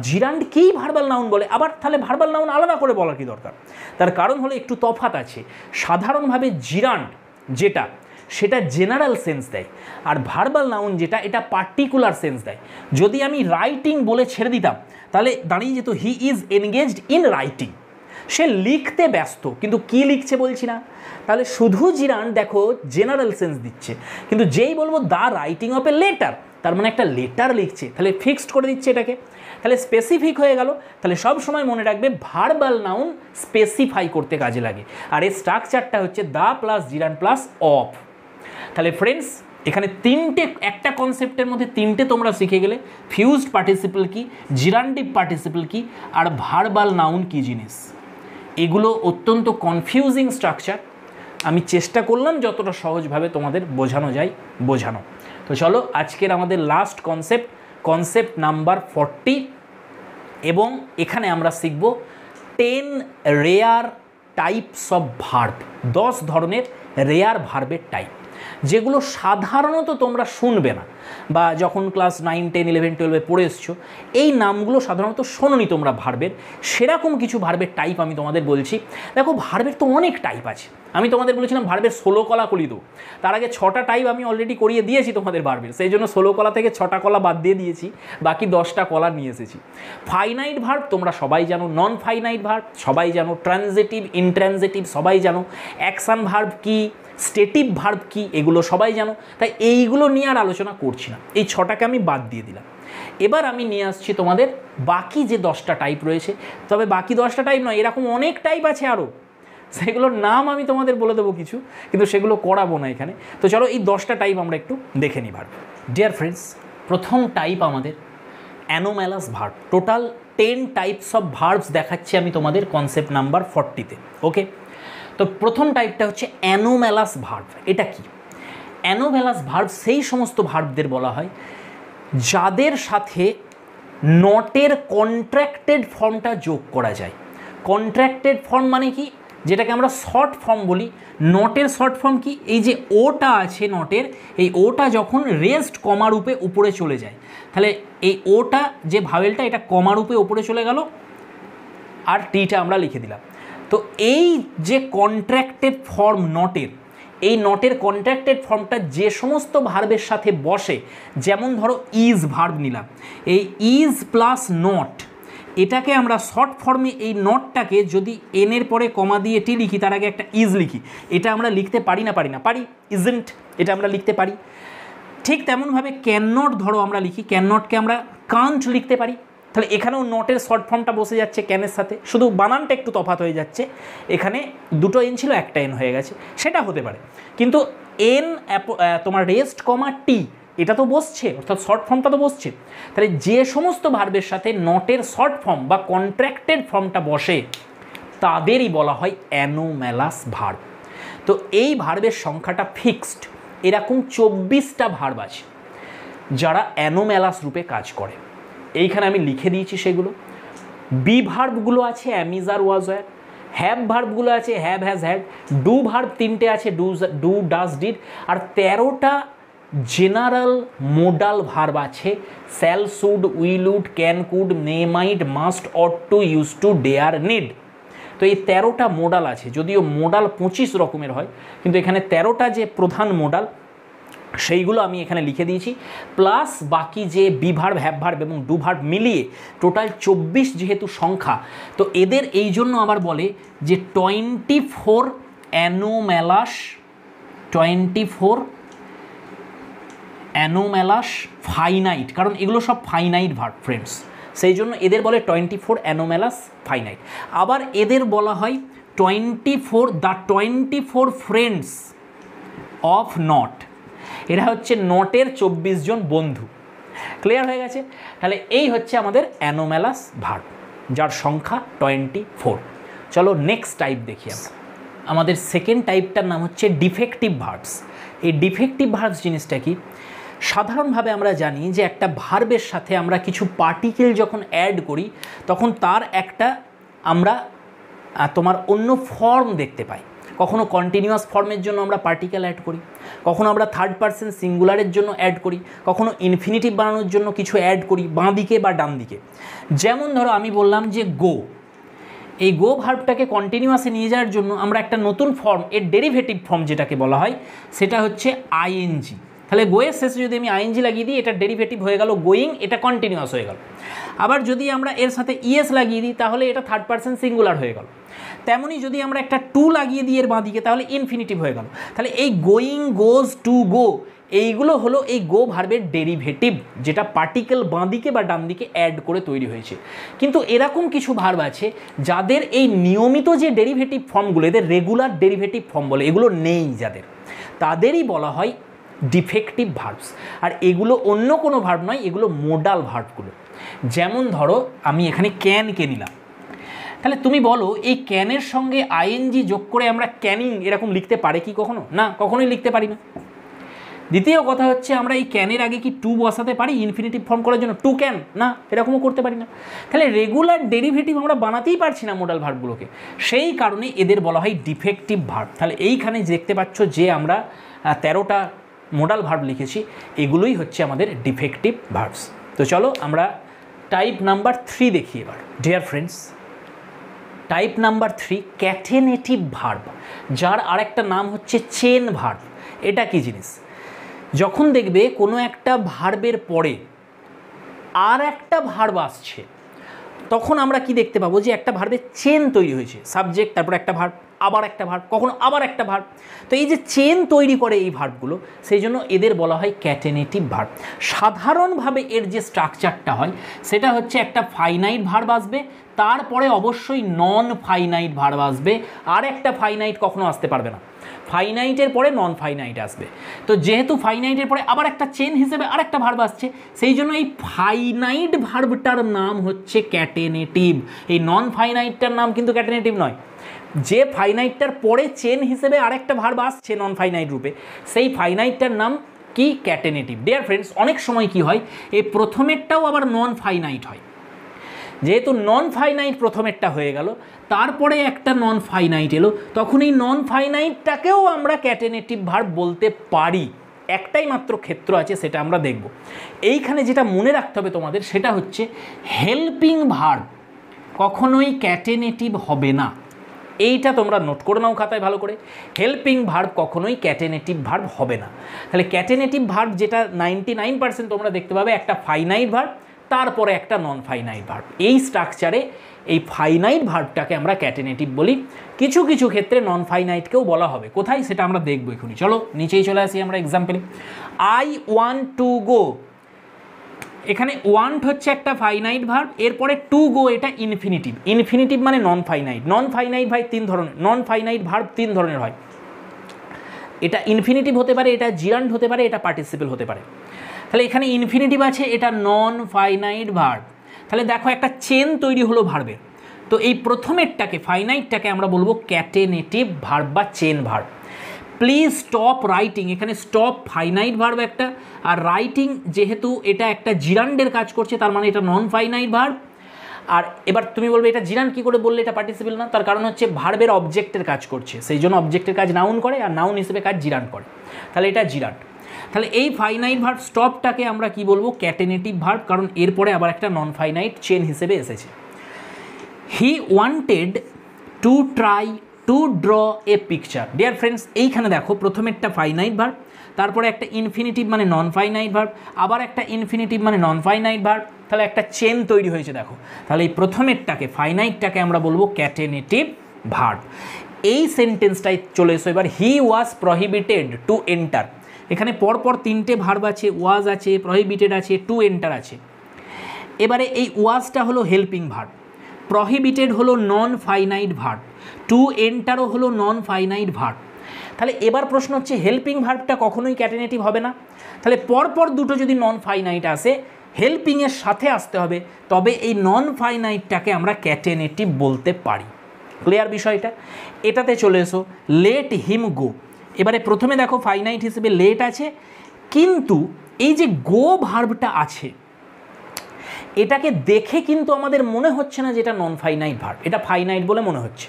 জিরান্ডকেই ভার্বাল নাউন বলে, আবার তাহলে ভার্বাল নাউন আলাদা করে বলার কি দরকার? তার কারণ হলো একটু তফাৎ আছে। সাধারণভাবে জিরান্ড যেটা সেটা জেনারেল সেন্স দেয়, আর ভার্বাল নাউন যেটা এটা পার্টিকুলার সেন্স দেয়। যদি আমি রাইটিং বলে ছেড়ে দিতাম তাহলে দাঁড়িয়ে যেত he is engaged in writing, সে লিখতে ব্যস্ত, কিন্তু কি লিখছে বলছি না। তাহলে শুধু জিরান্ড দেখো জেনারেল সেন্স দিচ্ছে, কিন্তু যেই বলবো the writing of a letter, তার মানে একটা লেটার লিখছে, তাহলে ফিক্সড করে দিচ্ছে এটাকে, তাহলে স্পেসিফিক হয়ে গেল। তাহলে সব সময় মনে রাখবে ভার্বাল নাউন স্পেসিফাই করতে কাজে লাগে, আর এর স্ট্রাকচারটা হচ্ছে the plus gerund plus of. তাহলে ফ্রেন্ডস এখানে তিনটে, একটা কনসেপ্টের মধ্যে তিনটে তোমরা শিখে গেলে, ফিউজড পার্টিসিপল কি, জিরান্ডিভ পার্টিসিপল কি, আর ভার্বাল নাউন কি জিনিস। এগুলো অত্যন্ত কনফিউজিং স্ট্রাকচার, আমি চেষ্টা করলাম যতটা সহজভাবে তোমাদের বোঝানো যায় বোঝানো। তো চলো আজকের আমাদের লাস্ট কনসেপ্ট নাম্বার 40, এবং এখানে আমরা শিখব 10 রেয়ার টাইপস অফ ভার্ব, 10 ধরনের রেয়ার ভার্বের টাইপ, যেগুলো সাধারণত তোমরা শুনবে না, বা যখন ক্লাস 9, 10, 11, 12 পড়ে এসছো এই নামগুলো সাধারণত শোনোনি তোমরা ভার্বের। সেরকম কিছু ভার্বের টাইপ আমি তোমাদের বলছি। দেখো ভার্বের তো অনেক টাইপ আছে, আমি তোমাদের বলেছিলাম ভার্বের 16 কলা করি দেবো, তার আগে 6টা টাইপ আমি অলরেডি করিয়ে দিয়েছি তোমাদের ভার্বের, সেই জন্য 16 কলা থেকে 6টা কলা বাদ দিয়ে দিয়েছি, বাকি 10টা কলা নিয়ে এসেছি। ফাইনাইট ভার্ব তোমরা সবাই জানো, নন ফাইনাইট ভার্ব সবাই জানো, ট্রানজিটিভ, ইনট্রানজিটিভ সবাই জানো, অ্যাকশন ভার্ব কি, স্টেটিভ ভার্ব কি, এগুলো সবাই জানো। তাই এইগুলো নিয়ে আর আলোচনা করছি না, এই 6টাকে আমি বাদ দিয়ে দিলাম। এবার আমি নিয়ে আসছি তোমাদের বাকি যে 10টা টাইপ রয়েছে, তবে বাকি 10টা টাইপ নয়, এরকম অনেক টাইপ আছে আরও, সেগুলোর নাম আমি তোমাদের বলে দেবো কিছু, কিন্তু সেগুলো করাবো না এখানে। তো চলো এই 10টা টাইপ আমরা একটু দেখে নিই ভার্ব। ডিয়ার ফ্রেন্ডস, প্রথম টাইপ আমাদের anomalous verb. Total 10 types of verbs দেখাচ্ছি আমি তোমাদের কনসেপ্ট নাম্বার 40-তে। ওকে, তো প্রথম টাইপটা হচ্ছে অ্যানোম্যালাস ভার্ব। এটা কি? অ্যানোম্যালাস ভার্ব সেই সমস্ত ভার্বদের বলা হয় যাদের সাথে নটের কন্ট্রাক্টেড ফর্মটা যোগ করা যায়। কন্ট্রাক্টেড ফর্ম মানে কি? যেটাকে আমরা শর্ট ফর্ম বলি। নটের শর্ট ফর্ম কি? এই যে ওটা আছে নটের, এই ওটা যখন রেস্ট কমা রূপে উপরে চলে যায়, তাহলে এই ওটা যে ভাওয়েলটা, এটা কমা রূপে উপরে চলে গেল, আর টিটা আমরা লিখে দিলাম। তো এই যে কন্ট্রাক্টেড ফর্ম নটের, এই নটের কন্ট্রাক্টেড ফর্মটা যে সমস্ত ভার্বের সাথে বসে, যেমন ধরো ইজ ভার্ব নিলাম, এই ইজ প্লাস নট, এটাকে আমরা শর্ট ফর্মে এই নটটাকে যদি এনের পরে কমা দিয়ে টি লিখি, তার আগে একটা ইজ লিখি, এটা আমরা লিখতে পারি না? পারি। ইজন্ট, এটা আমরা লিখতে পারি। ঠিক তেমনভাবে ক্যান নট ধরো আমরা লিখি, ক্যান নটকে আমরা কান্ট লিখতে পারি। তাহলে এখানেও নটের শর্ট ফর্মটা বসে যাচ্ছে ক্যানের সাথে, শুধু বানানটা একটু তফাৎ হয়ে যাচ্ছে, এখানে দুটো এন ছিল একটা এন হয়ে গেছে, সেটা হতে পারে। কিন্তু এন তোমার রেস্ট কমা টি, এটা তো বসছে, অর্থাৎ শর্ট ফর্মটা তো বসছে। তাহলে যে সমস্ত ভার্বের সাথে নটের শর্ট ফর্ম বা কন্ট্রাক্টেড ফর্মটা বসে তাদেরই বলা হয় অ্যানোম্যালাস ভার্ব। তো এই ভার্বের সংখ্যাটা ফিক্সড। এরকম 24টা ভার্ব আছে যারা অ্যানোম্যালাস রূপে কাজ করে, এইখানে আমি লিখে দিয়েছি সেগুলো। বি ভার্বগুলো আছে am is are was were, have ভার্বগুলো আছে have, has, had, do verb 3টে আছে, ডু, ডাজ, ডিড, আর 13টা জেনারেল মোডাল ভার্ব আছে, shall, should, will, would, can, could, may, might, must, ought to, used to, dare, need. তো এই 13টা modal আছে, যদিও মোডাল 25 রকমের হয়, কিন্তু এখানে 13টা যে প্রধান মোডাল সেইগুলো আমি এখানে লিখে দিয়েছি, প্লাস বাকি যে বি ভার্ব, হ্যাভ ভার্ব এবং ডু ভার্ব মিলিয়ে টোটাল 24 যেহেতু সংখ্যা, তো এদের এই জন্য আবার বলে যে 24 অ্যানোম্যালাস ফাইনাইট, কারণ এগুলো সব ফাইনাইট ভার্ব ফ্রেন্ডস, সেই জন্য এদের বলে 24 অ্যানোম্যালাস ফাইনাইট। আবার এদের বলা হয় 24 ফ্রেন্ডস অফ নট। এরা হচ্ছে নটের 24 জন বন্ধু। ক্লিয়ার হয়ে গেছে? তাহলে এই হচ্ছে আমাদের অ্যানোম্যালাস ভার্ব, যার সংখ্যা 24। চলো নেক্সট টাইপ দেখি আমরা। আমাদের সেকেন্ড টাইপটার নাম হচ্ছে ডিফেক্টিভ ভার্বস। এই ডিফেক্টিভ ভার্বস জিনিসটা কি? সাধারণভাবে আমরা জানি যে একটা ভার্বের সাথে আমরা কিছু পার্টিকেল যখন অ্যাড করি, তখন তার একটা আমরা তোমার অন্য ফর্ম দেখতে পাই। কখনো কন্টিনিউয়াস ফর্মের জন্য আমরা পার্টিকেল অ্যাড করি, কখনো আমরা থার্ড পারসন সিঙ্গুলারের জন্য অ্যাড করি, কখনো ইনফিনিটিভ বানানোর জন্য কিছু অ্যাড করি বাঁ দিকে বা ডান দিকে। যেমন ধরো আমি বললাম যে গো, এই গো ভার্বটাকে কন্টিনিউয়াসে নিয়ে যাওয়ার জন্য আমরা একটা নতুন ফর্ম, এর ডেরিভেটিভ ফর্ম যেটাকে বলা হয়, সেটা হচ্ছে আইএনজি। তাহলে গোয়ের শেষে যদি আমি আইএনজি লাগিয়ে দিই, এটা ডেরিভেটিভ হয়ে গেল গোয়িং, এটা কন্টিনিউয়াস হয়ে গেল। আবার যদি আমরা এর সাথে ইএস লাগিয়ে দিই, তাহলে এটা থার্ড পারসন সিঙ্গুলার হয়ে গেল। তেমনই যদি আমরা একটা টু লাগিয়ে দিই এর বাঁ দিকে, তাহলে ইনফিনিটিভ হয়ে গেল। তাহলে এই গোয়িং, গোজ, টু, গো, এইগুলো হলো এই গো ভার্বের ডেরিভেটিভ, যেটা পার্টিকেল বাঁ দিকে বা ডান দিকে অ্যাড করে তৈরি হয়েছে। কিন্তু এরকম কিছু ভার্ব আছে যাদের এই নিয়মিত যে ডেরিভেটিভ ফর্মগুলো, এদের রেগুলার ডেরিভেটিভ ফর্ম বলে, এগুলো নেই যাদের, তাদেরই বলা হয় ডিফেক্টিভ ভার্বস। আর এগুলো অন্য কোনো ভার্ব নয়, এগুলো মোডাল ভার্বগুলো। যেমন ধরো আমি এখানে ক্যানকে নিলাম, তাহলে তুমি বলো এই ক্যানের সঙ্গে আইএনজি যোগ করে আমরা ক্যানিং এরকম লিখতে পারে কি কখনো? না, কখনোই লিখতে পারি না। দ্বিতীয় কথা হচ্ছে আমরা এই ক্যানের আগে কি টু বসাতে পারি ইনফিনিটিভ ফর্ম করার জন্য? টু ক্যান, না, এরকমও করতে পারি না। তাহলে রেগুলার ডেরিভেটিভ আমরা বানাতেই পারছি না মোডাল ভার্বগুলোকে, সেই কারণে এদের বলা হয় ডিফেক্টিভ ভার্ব। তাহলে এইখানে দেখতে পাচ্ছ যে আমরা 13টা মোডাল ভার্ব লিখেছি, এগুলোই হচ্ছে আমাদের ডিফেক্টিভ ভার্বস। তো চলো আমরা টাইপ নাম্বার 3 দেখি এবার। Dear friends, type number 3 catenative verb, যার আরেকটা নাম হচ্ছে চেন ভার্ব। এটা কি জিনিস? যখন দেখবে কোনো একটা ভার্বের পরে আর একটা ভার্ব আসছে, তখন আমরা কি দেখতে পাবো যে একটা ভার্বের চেন তৈরি হয়েছে, সাবজেক্ট, তারপর একটা ভার্ব, আবার একটা ভার্ব, কখনো আবার একটা ভার্ব। তো এই যে চেন তৈরি করে এই ভার্বগুলো, সেই জন্য এদের বলা হয় ক্যাটেনেটিভ ভার্ব। সাধারণভাবে এর যে স্ট্রাকচারটা হয় সেটা হচ্ছে একটা ফাইনাইট ভার্ব আসবে, তারপরে অবশ্যই নন ফাইনাইট ভার্ব আসবে, আর একটা ফাইনাইট কখনো আসতে পারবে না, ফাইনাইটের পরে নন ফাইনাইট আসবে। তো যেহেতু ফাইনাইটের পরে আবার একটা চেন হিসেবে আরেকটা ভার্ব আসছে, সেই জন্য এই ফাইনাইট ভার্বটার নাম হচ্ছে ক্যাটেনেটিভ। এই নন ফাইনাইটটার নাম কিন্তু ক্যাটেনেটিভ নয়। যে ফাইনাইটটার পরে চেন হিসেবে আরেকটা ভার্ব আসছে নন ফাইনাইট রূপে, সেই ফাইনাইটটার নাম কি? ক্যাটেনেটিভ। ডিয়ার ফ্রেন্ডস, অনেক সময় কি হয়, এই প্রথমেরটাও আবার নন ফাইনাইট হয়। যেহেতু নন ফাইনাইট প্রথমেরটা হয়ে গেল, তারপরে একটা নন ফাইনাইট এলো, তখন এই নন ফাইনাইটটাকেও আমরা ক্যাটেনেটিভ ভার্ব বলতে পারি। একটাই মাত্র ক্ষেত্র আছে, সেটা আমরা দেখব। এইখানে যেটা মনে রাখতে হবে তোমাদের, সেটা হচ্ছে হেল্পিং ভার্ব কখনোই ক্যাটেনেটিভ হবে না। এইটা তোমরা নোট করে নাও খাতায় ভালো করে। হেল্পিং ভার্ব কখনোই ক্যাটেনেটিভ ভার্ব হবে না। তাহলে ক্যাটেনেটিভ ভার্ব যেটা 99% তোমরা দেখতে পাবে, একটা ফাইনাইট ভার্ব, তারপরে একটা নন ফাইনাইট ভার্ব। এই স্ট্রাকচারে এই ফাইনাইট ভার্বটাকে আমরা ক্যাটেনেটিভ বলি। কিছু কিছু ক্ষেত্রে নন ফাইনাইটকেও বলা হবে। কোথায় সেটা আমরা দেখবো এখনই। চলো নিচেই চলে আসি আমরা এক্সাম্পলে। আই ওয়ান্ট টু গো, এখানে ওয়ান্ট হচ্ছে একটা ফাইনাইট ভার্ব, এরপরে টু গো এটা ইনফিনিটিভ। ইনফিনিটিভ মানে নন ফাইনাইট। নন ফাইনাইট ভাই 3 ধরনের, নন ফাইনাইট ভার্ব 3 ধরনের হয়। এটা ইনফিনিটিভ হতে পারে, এটা জিরান্ড হতে পারে, এটা পার্টিসিপল হতে পারে। তাহলে এখানে ইনফিনিটিভ আছে, এটা নন ফাইনাইট ভার্ব। তাহলে দেখো একটা চেন তৈরি হলো ভার্বের। তো এই প্রথমেরটাকে, ফাইনাইটটাকে আমরা বলবো ক্যাটেনেটিভ ভার্ব বা chain verb. Please stop writing, এখানে স্টপ ফাইনাইট ভার্ব একটা, আর রাইটিং যেহেতু এটা একটা জিরান্ডের কাজ করছে, তার মানে এটা নন ফাইনাইট ভার্ব। আর এবার তুমি বলবে এটা জিরান্ড কী করে বললে এটা পার্টিসিপল না? তার কারণ হচ্ছে ভার্বের অবজেক্টের কাজ করছে, সেই জন্য অবজেক্টের কাজ নাউন করে, আর নাউন হিসেবে কাজ জিরান্ড করে, তাহলে এটা জিরান্ড। তাহলে এই ফাইনাইট ভার্ব স্টপটাকে আমরা কি বলবো? ক্যাটেনেটিভ ভার্ব, কারণ এরপরে আবার একটা নন ফাইনাইট চেন হিসেবে এসেছে। He wanted to try to draw a picture. Dear friends, এইখানে দেখো প্রথমেরটা ফাইনাইট ভার্ব, তারপরে একটা ইনফিনিটিভ মানে নন ফাইনাইট ভার্ব, আবার একটা ইনফিনিটিভ মানে নন ফাইনাইট ভার্ব। তাহলে একটা চেন তৈরি হয়েছে দেখো। তাহলে এই প্রথমেরটাকে, ফাইনাইটটাকে আমরা বলবো ক্যাটেনেটিভ ভার্ব। এই সেন্টেন্সটাই চলে এসো এবার। হি ওয়াজ প্রহিবিটেড টু এন্টার। এখানে পরপর 3টে ভার্ব আছে, ওয়াজ আছে, প্রহিবিটেড আছে, টু এন্টার আছে। এবারে এই ওয়াজটা হলো হেল্পিং ভার্ব, প্রহিবিটেড হলো নন ফাইনাইট ভার্ব, টু এন্টারও হলো নন ফাইনাইট ভার্ব। তাহলে এবার প্রশ্ন হচ্ছে হেল্পিং ভার্বটা কখনোই ক্যাটেনেটিভ হবে না। তাহলে পরপর দুটো যদি নন ফাইনাইট আসে, হেল্পিংয়ের সাথে আসতে হবে, তবে এই নন ফাইনাইটটাকে আমরা ক্যাটেনেটিভ বলতে পারি। ক্লিয়ার বিষয়টা? এটাতে চলে এসো। লেট হিম গো। এবারে প্রথমে দেখো ফাইনাইট হিসেবে লেট আছে, কিন্তু এই যে গো ভার্বটা আছে, এটাকে দেখে কিন্তু আমাদের মনে হচ্ছে না যে এটা নন ফাইনাইট ভার্ব, এটা ফাইনাইট বলে মনে হচ্ছে,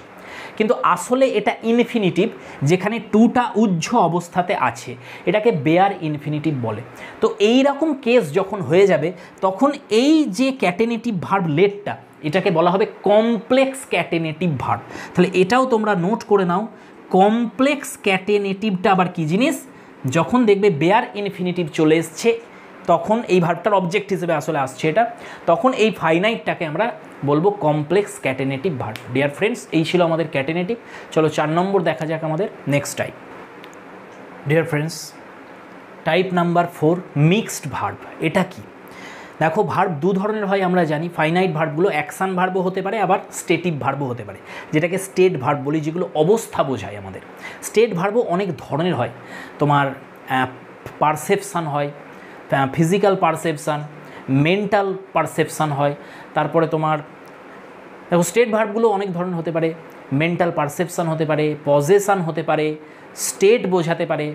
কিন্তু আসলে এটা ইনফিনিটিভ, যেখানে টুটা উহ্য অবস্থাতে আছে, এটাকে বেয়ার ইনফিনিটিভ বলে। তো এই রকম কেস যখন হয়ে যাবে, তখন এই যে ক্যাটেনেটিভ ভার্ব লেটটা, এটাকে বলা হবে কমপ্লেক্স ক্যাটেনেটিভ ভার্ব। তাহলে এটাও তোমরা নোট করে নাও। কমপ্লেক্স ক্যাটেনেটিভটা আবার কি জিনিস? যখন দেখবে বেয়ার ইনফিনিটিভ চলে এসছে, তখন এই ভার্বটার অবজেক্ট হিসেবে আসলে আসছে এটা, তখন এই ফাইনাইটটাকে আমরা বলবো কমপ্লেক্স ক্যাটেনেটিভ ভার্ব। ডিয়ার ফ্রেন্ডস, এই ছিল আমাদের ক্যাটেনেটিভ। চলো 4 নম্বর দেখা যাক আমাদের next type. Dear friends, type number 4 mixed verb. এটা কি? দেখো ভার্ব দু ধরনের হয় আমরা জানি। ফাইনাইট ভার্বগুলো অ্যাকশান ভার্বও হতে পারে, আবার স্টেটিভ ভার্বও হতে পারে, যেটাকে স্টেট ভার্ব বলি, যেগুলো অবস্থা বোঝায় আমাদের। স্টেট ভার্বও অনেক ধরনের হয়, তোমার পারসেপশান হয়, ফিজিক্যাল পারসেপশান, মেন্টাল পারসেপশান হয়। তারপরে তোমার দেখো স্টেট ভার্বগুলো অনেক ধরনের হতে পারে, মেন্টাল পারসেপশান হতে পারে, পজেশান হতে পারে, স্টেট বোঝাতে পারে,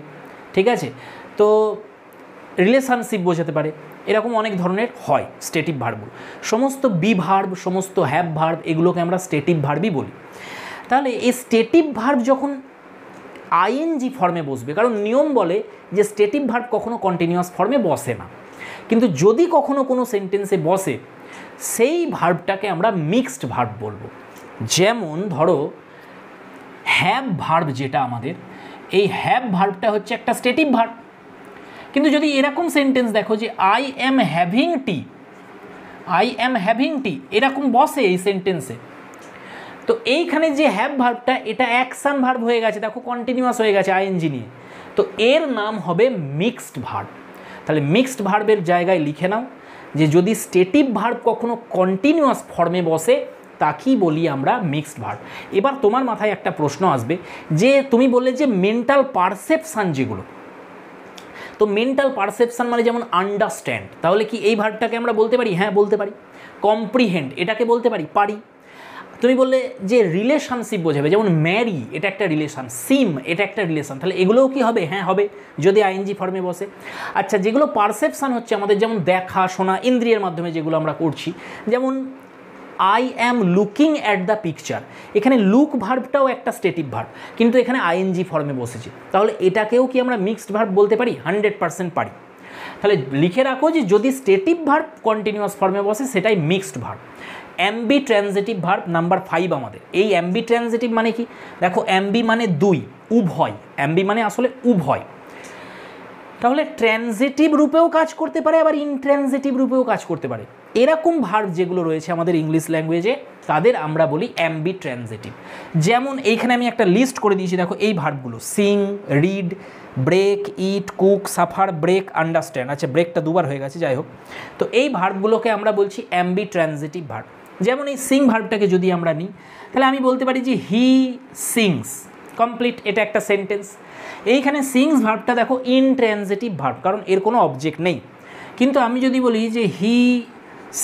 ঠিক আছে, তো রিলেশনশিপ বোঝাতে পারে, এরকম অনেক ধরনের হয় স্টেটিভ ভার্বগুলো। সমস্ত বি ভার্ব, সমস্ত হ্যাভ ভার্ব, এগুলোকে আমরা স্টেটিভ ভার্বই বলি। তাহলে এই স্টেটিভ ভার্ব যখন আইএনজি ফর্মে বসবে, কারণ নিয়ম বলে যে স্টেটিভ ভার্ব কখনো কন্টিনিউয়াস ফর্মে বসে না, কিন্তু যদি কখনো কোনো সেন্টেন্সে বসে সেই ভার্বটাকে আমরা মিক্সড ভার্ব বলবো। যেমন ধরো হ্যাভ ভার্ব যেটা আমাদের, এই হ্যাভ ভার্বটা হচ্ছে একটা স্টেটিভ ভার্ব, কিন্তু যদি এরকম সেন্টেন্স দেখো যে I am having tea, I am having tea, এরকম বসে এই সেন্টেন্সে, তো এইখানে যে হ্যাভ ভার্বটা এটা অ্যাকশন ভার্ব হয়ে গেছে, দেখো কন্টিনিউয়াস হয়ে গেছে আইএনজি নিয়ে, তো এর নাম হবে মিক্সড ভার্ব। তাহলে মিক্সড ভার্বের জায়গায় লিখে নাও যে যদি স্টেটিভ ভার্ব কখনো কন্টিনিউয়াস ফর্মে বসে তাকেই বলি আমরা মিক্সড ভার্ব। এবার তোমার মাথায় একটা প্রশ্ন আসবে যে তুমি বললে যে মেন্টাল পারসেপশান যেগুলো, তো মেন্টাল পারসেপশান মানে যেমন আন্ডারস্ট্যান্ড, তাহলে কি এই ভার্বটাকে আমরা বলতে পারি? হ্যাঁ বলতে পারি। কম্প্রিহেন্ড এটাকে বলতে পারি? পারি। তুমি বললে যে রিলেশনশিপ বোঝাবে, যেমন ম্যারি এটা একটা রিলেশন, সিম এটা একটা রিলেশন, তাহলে এগুলোও কি হবে? হ্যাঁ হবে, যদি আইএনজি ফর্মে বসে। আচ্ছা, যেগুলো পারসেপশান হচ্ছে আমাদের, যেমন দেখা শোনা ইন্দ্রিয়ের মাধ্যমে যেগুলো আমরা করছি, যেমন I am looking at the picture, এখানে লুক ভার্বটাও একটা স্টেটিভ ভার্ব, কিন্তু এখানে আইএনজি ফর্মে বসেছে, তাহলে এটাকেও কি আমরা মিক্সড ভার্ব বলতে পারি? 100% পারি। তাহলে লিখে রাখো যে যদি স্টেটিভ ভার্ব কন্টিনিউয়াস ফর্মে বসে সেটাই mixed verb. Ambitransitive verb number 5 আমাদের। এই অ্যাম্বি ট্রানজিটিভ মানে কি? দেখো অ্যাম্বি মানে দুই, উভয়, অ্যাম্বি মানে আসলে উভয়, তাহলে ট্রানজিটিভ রূপেও কাজ করতে পারে, আবার ইনট্রানজিটিভ রূপেও কাজ করতে পারে। এরকম ভার্ব যেগুলো রয়েছে আমাদের ইংলিশ ল্যাঙ্গুয়েজে তাদের আমরা বলি অ্যাম্বি ট্রানজিটিভ। যেমন এইখানে আমি একটা লিস্ট করে দিয়েছি, দেখো এই ভার্বগুলো সিং, রিড, ব্রেক, ইট, কুক, সাফার, ব্রেক, আন্ডারস্ট্যান্ড। আচ্ছা ব্রেকটা দুবার হয়ে গেছে, যাই হোক, তো এই ভার্বগুলোকে আমরা বলছি অ্যাম্বি ট্রানজিটিভ ভার্ব। যেমন এই সিং ভার্বটাকে যদি আমরা নিই তাহলে আমি বলতে পারি যে হি সিংস, কমপ্লিট, এটা একটা সেন্টেন্স। এইখানে সিংস ভার্বটা দেখো ইনট্রানজিটিভ ভার্ব, কারণ এর কোনো অবজেক্ট নেই। কিন্তু আমি যদি বলি যে হি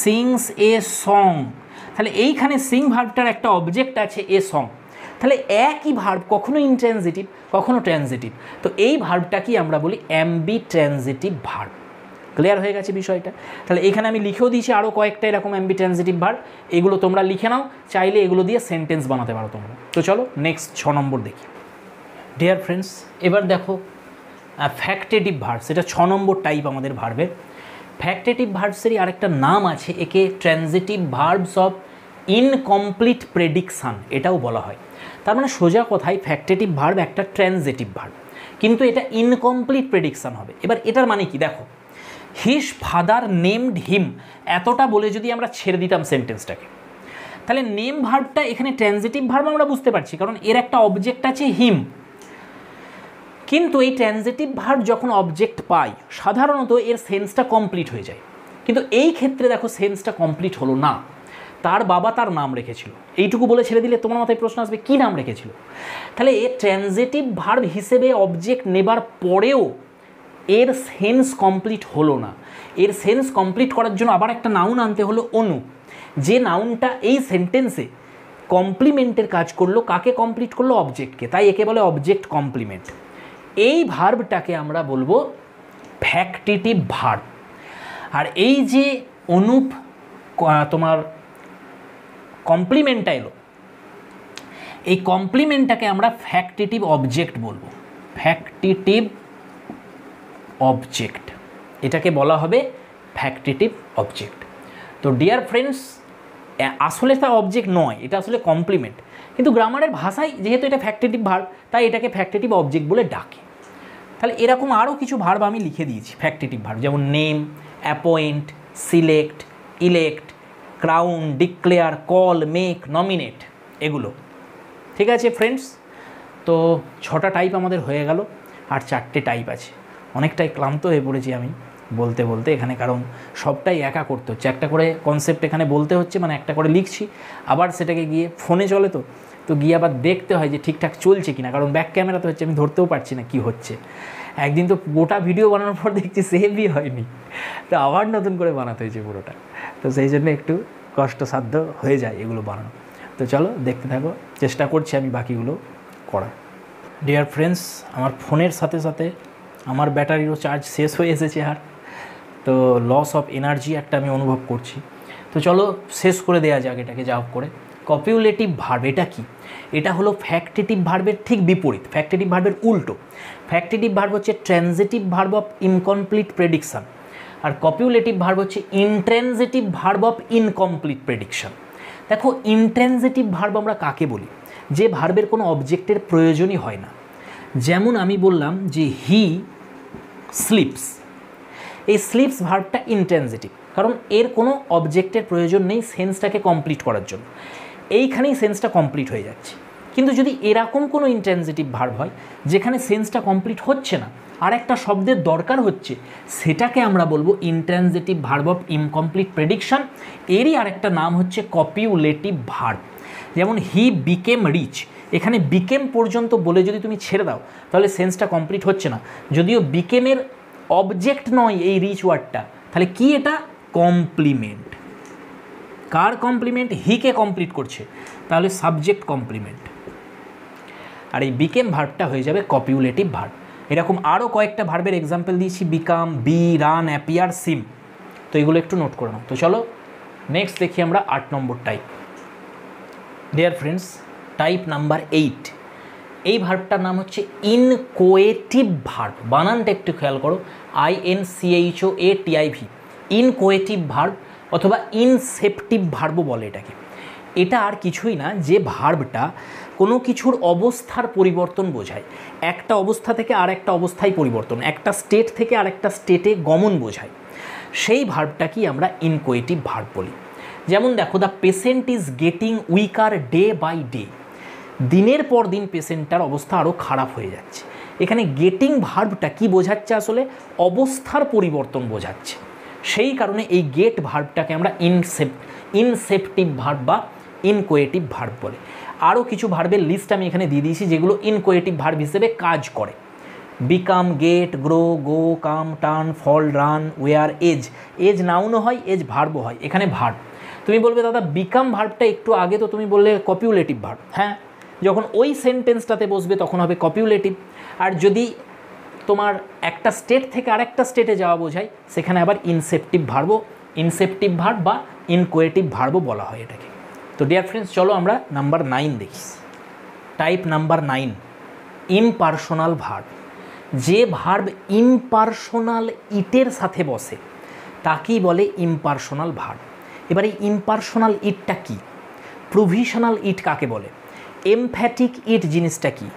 সিংস এ সং, তাহলে এইখানে সিং ভার্বটার একটা অবজেক্ট আছে এ সং, তাহলে একই ভার্ব কখনো ইনট্রানজিটিভ কখনো ট্রানজিটিভ, তো এই ভার্বটাকেই আমরা বলি অ্যাম্বি ট্রানজিটিভ ভার্ব। ক্লিয়ার হয়ে গেছে বিষয়টা? তাহলে এখানে আমি লিখেও দিয়েছি আরও কয়েকটা এরকম অ্যাম্বি ট্রানজিটিভ ভার্ব, এগুলো তোমরা লিখে নাও, চাইলে এগুলো দিয়ে সেন্টেন্স বানাতে পারো তোমরা। তো চলো নেক্সট 6 নম্বর দেখি। ডিয়ার ফ্রেন্ডস, এবার দেখো ফ্যাক্টেটিভ ভার্বস, এটা 6 নম্বর টাইপ আমাদের ভার্বের। ফ্যাক্টেটিভ ভার্বসেরই আরেকটা নাম আছে, একে transitive verbs of incomplete prediction এটাও বলা হয়। তার মানে সোজা কথায় ফ্যাক্টেটিভ ভার্ব একটা ট্রানজিটিভ ভার্ব, কিন্তু এটা ইনকমপ্লিট প্রেডিকশান হবে। এবার এটার মানে কি দেখো, হিজ ফাদার নেমড হিম, এতটা বলে যদি আমরা ছেড়ে দিতাম সেন্টেন্সটাকে, তাহলে নেম ভার্বটা এখানে ট্রানজিটিভ ভার্ব আমরা বুঝতে পারছি, কারণ এর একটা অবজেক্ট আছে হিম। কিন্তু এই ট্রানজিটিভ ভার্ব যখন অবজেক্ট পায় সাধারণত এর সেন্সটা কমপ্লিট হয়ে যায়, কিন্তু এই ক্ষেত্রে দেখো সেন্সটা কমপ্লিট হলো না। তার বাবা তার নাম রেখেছিল, এইটুকু বলে ছেড়ে দিলে তোমার মাথায় প্রশ্ন আসবে কী নাম রেখেছিল। তাহলে এর ট্রানজিটিভ ভার্ব হিসেবে অবজেক্ট নেবার পরেও এর সেন্স কমপ্লিট হলো না। এর সেন্স কমপ্লিট করার জন্য আবার একটা নাউন আনতে হলো অনু, যে নাউনটা এই সেন্টেন্সে কমপ্লিমেন্টের কাজ করলো। কাকে কমপ্লিট করলো? অবজেক্টকে, তাই একে বলে অবজেক্ট কমপ্লিমেন্ট। এই ভার্বটাকে আমরা বলবো ফ্যাক্টিটিভ ভার্ব। আর এই যে অনুপ তোমার কমপ্লিমেন্টটা এলো, এই কমপ্লিমেন্টটাকে আমরা ফ্যাক্টিটিভ অবজেক্ট বলবো, ফ্যাক্টিটিভ অবজেক্ট, এটাকে বলা হবে ফ্যাক্টিটিভ অবজেক্ট। তো ডিয়ার ফ্রেন্ডস, আসলে তা অবজেক্ট নয়, এটা আসলে কমপ্লিমেন্ট, কিন্তু গ্রামারের ভাষায় যেহেতু এটা ফ্যাক্টিটিভ ভার্ব তাই এটাকে ফ্যাক্টিটিভ অবজেক্ট বলে ডাকে। তাহলে এরকম আরও কিছু ভার্ব আমি লিখে দিয়েছি ফ্যাক্টিটিভ ভার্ব, যেমন name, appoint, select, elect, crown, declare, call, make, nominate, এগুলো। ঠিক আছে ফ্রেন্ডস, তো 6টা টাইপ আমাদের হয়ে গেল, আর 4টে টাইপ আছে। অনেকটাই ক্লান্ত হয়ে পড়েছি আমি বলতে বলতে এখানে, কারণ সবটাই একা করতে হচ্ছে, একটা করে কনসেপ্ট এখানে বলতে হচ্ছে, মানে একটা করে লিখছি, আবার সেটাকে গিয়ে ফোনে চলে তো গিয়ে আবার দেখতে হয় যে ঠিকঠাক চলছে কিনা, কারণ ব্যাক ক্যামেরা তো হচ্ছে, আমি ধরতেও পারছি না কি হচ্ছে। একদিন তো গোটা ভিডিও বানানোর পর দেখছি সেভই হয়নি, তো আবার নতুন করে বানাতে হয়েছে পুরোটা, তো সেই জন্য একটু কষ্টসাধ্য হয়ে যায় এগুলো বানানো। তো চলো দেখতে থাকো, চেষ্টা করছি আমি বাকিগুলো করার। ডিয়ার ফ্রেন্ডস, আমার ফোনের সাথে সাথে আমার ব্যাটারিরও চার্জ শেষ হয়ে এসেছে, আর তো লস অফ এনার্জি একটা আমি অনুভব করছি। তো চলো শেষ করে দেওয়া যাক এটাকে যা হোক করে। কপিউলেটিভ ভার্ব এটা কি? এটা হলো ফ্যাক্টেটিভ ভার্বের ঠিক বিপরীত, ফ্যাক্টেটিভ ভার্বের উল্টো। ফ্যাক্টেটিভ ভার্ব হচ্ছে transitive verb of incomplete prediction, আর কপিউলেটিভ ভার্ব হচ্ছে intransitive verb of incomplete prediction. দেখো, ইনট্রানজিটিভ ভার্ব আমরা কাকে বলি? যে ভার্বের কোনো অবজেক্টের প্রয়োজনই হয় না। যেমন আমি বললাম যে হি স্লিপস, এই স্লিপস ভার্বটা ইনট্রানজিটিভ, কারণ এর কোনো অবজেক্টের প্রয়োজন নেই সেন্সটাকে কমপ্লিট করার জন্য, এইখানেই সেন্সটা কমপ্লিট হয়ে যাচ্ছে। কিন্তু যদি এরকম কোনো ইনট্রানজিটিভ ভার্ব হয় যেখানে সেন্সটা কমপ্লিট হচ্ছে না, আর একটা শব্দের দরকার হচ্ছে, সেটাকে আমরা বলবো intransitive verb of incomplete prediction. এরই আরেকটা নাম হচ্ছে কপিউলেটিভ ভার্ব। যেমন হি বিকেম রিচ, এখানে বিকেম পর্যন্ত বলে যদি তুমি ছেড়ে দাও তাহলে সেন্সটা কমপ্লিট হচ্ছে না, যদিও বিকেমের অবজেক্ট নয় এই রিচ ওয়ার্ডটা, তাহলে কি এটা? কমপ্লিমেন্ট। কার কমপ্লিমেন্ট? হিকে কমপ্লিট করছে, তাহলে সাবজেক্ট কমপ্লিমেন্ট। আর এই বিকেম ভার্বটা হয়ে যাবে কপিউলেটিভ ভার্ব। এরকম আরও কয়েকটা ভার্বের এক্সাম্পল দিয়েছি, বিকাম, বি, রান, অ্যাপিয়ার, সিম। তো এগুলো একটু নোট করে নাও। তো চলো নেক্সট দেখি আমরা 8 number type. Dear friends, type number 8, এই ভার্বটার নাম হচ্ছে ইনকোয়েটিভ ভার্ব। বানানটা একটু খেয়াল করো, INCHOATIV, ইনকোয়েটিভ ভার্ব অথবা ইনসেপটিভ ভার্বও বলে এটাকে। এটা আর কিছুই না, যে ভার্বটা কোনো কিছুর অবস্থার পরিবর্তন বোঝায়, একটা অবস্থা থেকে আর একটা অবস্থায় পরিবর্তন, একটা স্টেট থেকে আরেকটা স্টেটে গমন বোঝায়, সেই ভার্বটাকেই আমরা ইনকোয়েটিভ ভার্ব বলি। যেমন দেখো, the patient is getting weaker day by day, দিনের পর দিন পেশেন্টটার অবস্থা আরও খারাপ হয়ে যাচ্ছে। এখানে গেটিং ভার্বটা কি বোঝাচ্ছে? আসলে অবস্থার পরিবর্তন বোঝাচ্ছে, সেই কারণে এই গেট ভার্বটাকে আমরা ইনসেপটিভ ভার্ব বা ইনকোয়েটিভ ভার্ব বলে। আরও কিছু ভার্বের লিস্ট আমি এখানে দিয়ে দিয়েছি যেগুলো ইনকোয়েটিভ ভার্ব হিসেবে কাজ করে। বিকাম, গেট, গ্রো, গো, কাম, টার্ন, ফল, রান, ওয়ার, এজ। এজ নাউনও হয়, এজ ভার্বও হয়। এখানে ভার্ব তুমি বলবে দাদা বিকাম ভার্বটা একটু আগে তো তুমি বললে কপিউলেটিভ ভার্ব। হ্যাঁ, যখন ওই সেন্টেন্সটাতে বসবে তখন হবে কপিউলেটিভ। আর যদি তোমার একটা স্টেট থেকে আরেকটা স্টেটে যাওয়া বোঝায়, সেখানে আবার ইনসেপটিভ ভার্ব বা ইনকোয়েটিভ ভার্বও বলা হয় এটাকে। তো ডিয়ার ফ্রেন্ডস, চলো আমরা নাম্বার 9 দেখি। Type number 9, impersonal verb. যে ভার্ব ইমপার্সোনাল ইটের সাথে বসে তাকেই বলে ইমপার্সোনাল ভার্ব। এবার এই ইমপার্সোনাল ইটটা কি? প্রভিশনাল ইট কাকে বলে? এমফ্যাটিক ইট জিনিসটা কি?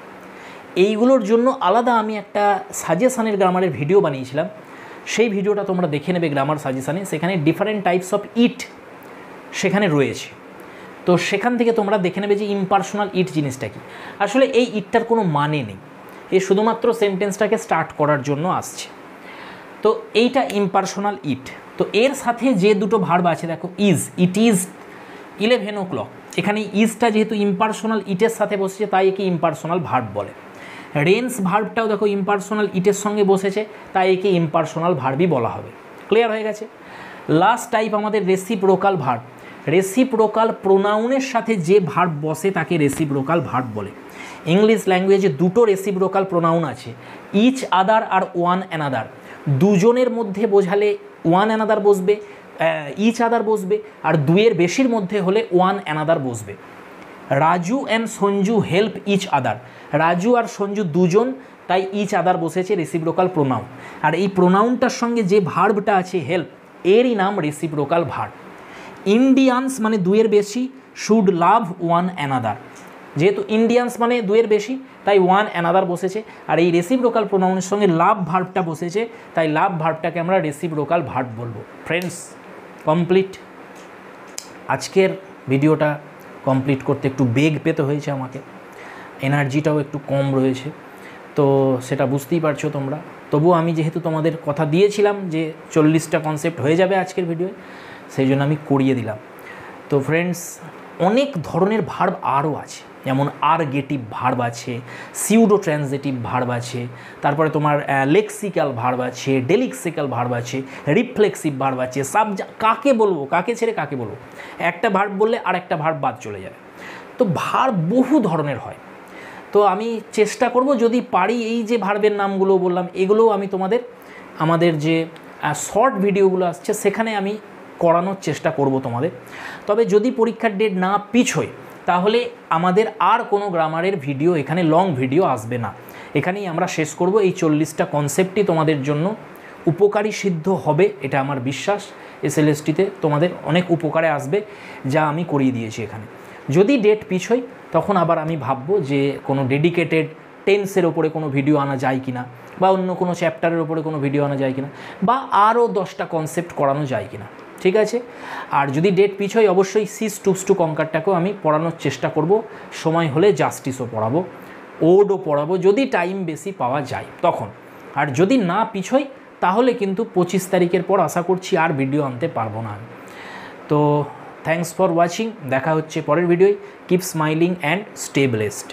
এইগুলোর জন্য আলাদা আমি একটা সাজেশানের গ্রামারের ভিডিও বানিয়েছিলাম, সেই ভিডিওটা তোমরা দেখে নেবে গ্রামার সাজেশানে। সেখানে ডিফারেন্ট টাইপস অফ ইট সেখানে রয়েছে, তো সেখান থেকে তোমরা দেখে নেবে যে ইমপার্সোনাল ইট জিনিসটা কি। আসলে এই ইটটার কোনো মানে নেই, এ শুধুমাত্র সেন্টেন্সটাকে স্টার্ট করার জন্য আসছে। তো এইটা ইমপার্সোনাল ইট। তো এর সাথে যে দুটো ভার্ব আছে দেখো, ইজ, ইট ইজ 11 o'clock, এখানে ইজটা যেহেতু ইমপার্সোনাল ইটের সাথে বসেছে তাই একে ইমপার্সোনাল ভার্ব বলে। রেন্স ভার্বটাও দেখো ইমপার্সোনাল ইটের সঙ্গে বসেছে, তাই একে ইমপার্সোনাল ভার্বই বলা হবে। ক্লিয়ার হয়ে গেছে? লাস্ট টাইপ আমাদের রেসিপ্রোকাল ভার্ব। রেসিপ্রোকাল প্রোনাউনের সাথে যে ভার্ব বসে তাকে রেসিপ্রোকাল ভার্ব বলে। ইংলিশ ল্যাঙ্গুয়েজে দুটো রেসিপ্রোকাল প্রোনাউন আছে, ইচ আদার আর ওয়ান অ্যানাদার। দুজনের মধ্যে বোঝালে ওয়ান অ্যানাদার বসবে, ইচ আদার বসবে, আর দুয়ের বেশির মধ্যে হলে ওয়ান অ্যানাদার বসবে। Raju and Sanju help each other, Raju আর সঞ্জু দুজন, তাই ইচ আদার বসেছে রেসিপ্রোকাল প্রোনাউন। আর এই প্রোনাউনটার সঙ্গে যে ভার্বটা আছে হেল্প, এরই নাম রেসিপ্রোকাল ভার্ব। ইন্ডিয়ান্স মানে দুয়ের বেশি, শুড লাভ ওয়ান অ্যানাদার, যেহেতু ইন্ডিয়ান্স মানে দুয়ের বেশি তাই ওয়ান অ্যানাদার বসেছে, আর এই রেসিপ্রোকাল প্রোনাউনের সঙ্গে লাভ ভার্বটা বসেছে, তাই লাভ ভার্বটাকে আমরা রেসিপ্রোকাল ভার্ব বলবো। Friends, complete. আজকের ভিডিওটা কমপ্লিট করতে একটু বেগ পেতে হয়েছে আমাকে, এনার্জিটাও একটু কম রয়েছে, তো সেটা বুঝতেই পারছো তোমরা। তবুও আমি যেহেতু তোমাদের কথা দিয়েছিলাম যে 40টা কনসেপ্ট হয়ে যাবে আজকের ভিডিওয়, সেই জন্য আমি করিয়ে দিলাম। তো ফ্রেন্ডস, অনেক ধরনের ভার্ব আরও আছে, যেমন আরগেটিভ ভার্ব আছে, সিউডো ট্রানজিটিভ ভার্ব আছে, তারপরে তোমার লেক্সিক্যাল ভার্ব আছে, ডেলিক্সিক্যাল ভার্ব আছে, রিফ্লেক্সিভ ভার্ব আছে। কাকে বলবো, কাকে ছেড়ে কাকে বলবো, একটা ভার্ব বললে আর একটা ভার্ব বাদ চলে যাবে। তো ভার্ব বহু ধরনের হয়। তো আমি চেষ্টা করব যদি পারি এই যে ভার্বের নামগুলো বললাম এগুলোও আমি তোমাদের আমাদের যে শর্ট ভিডিওগুলো আসছে সেখানে আমি করানোর চেষ্টা করব তোমাদের। তবে যদি পরীক্ষার ডেট না পিছোয় তাহলে আমাদের আর কোনো গ্রামারের ভিডিও এখানে লং ভিডিও আসবে না, এখানেই আমরা শেষ করব। এই 40টা কনসেপ্টই তোমাদের জন্য উপকারী সিদ্ধ হবে, এটা আমার বিশ্বাস। এসএলএসটিতে তোমাদের অনেক উপকারে আসবে যা আমি করিয়ে দিয়েছি এখানে। যদি ডেট পিছোয় তখন আবার আমি ভাববো যে কোনো ডেডিকেটেড টেন্সের ওপরে কোনো ভিডিও আনা যায় কিনা, বা অন্য কোনো চ্যাপ্টারের ওপরে কোনো ভিডিও আনা যায় কিনা, বা আরও 10টা কনসেপ্ট করানো যায় কিনা, ঠিক আছে। আর যদি ডেট পিছোয় অবশ্যই সিস টুস টু কঙ্কারটাকেও আমি পড়ানোর চেষ্টা করব, সময় হলে জাস্টিসও পড়াবো, ওডও পড়াবো, যদি টাইম বেশি পাওয়া যায় তখন। আর যদি না পিছোয় তাহলে কিন্তু 25 তারিখের পর আশা করছি আর ভিডিও আনতে পারবো না আমি। তো থ্যাঙ্কস ফর ওয়াচিং, দেখা হচ্ছে পরের ভিডিওয়। Keep smiling and stay blessed.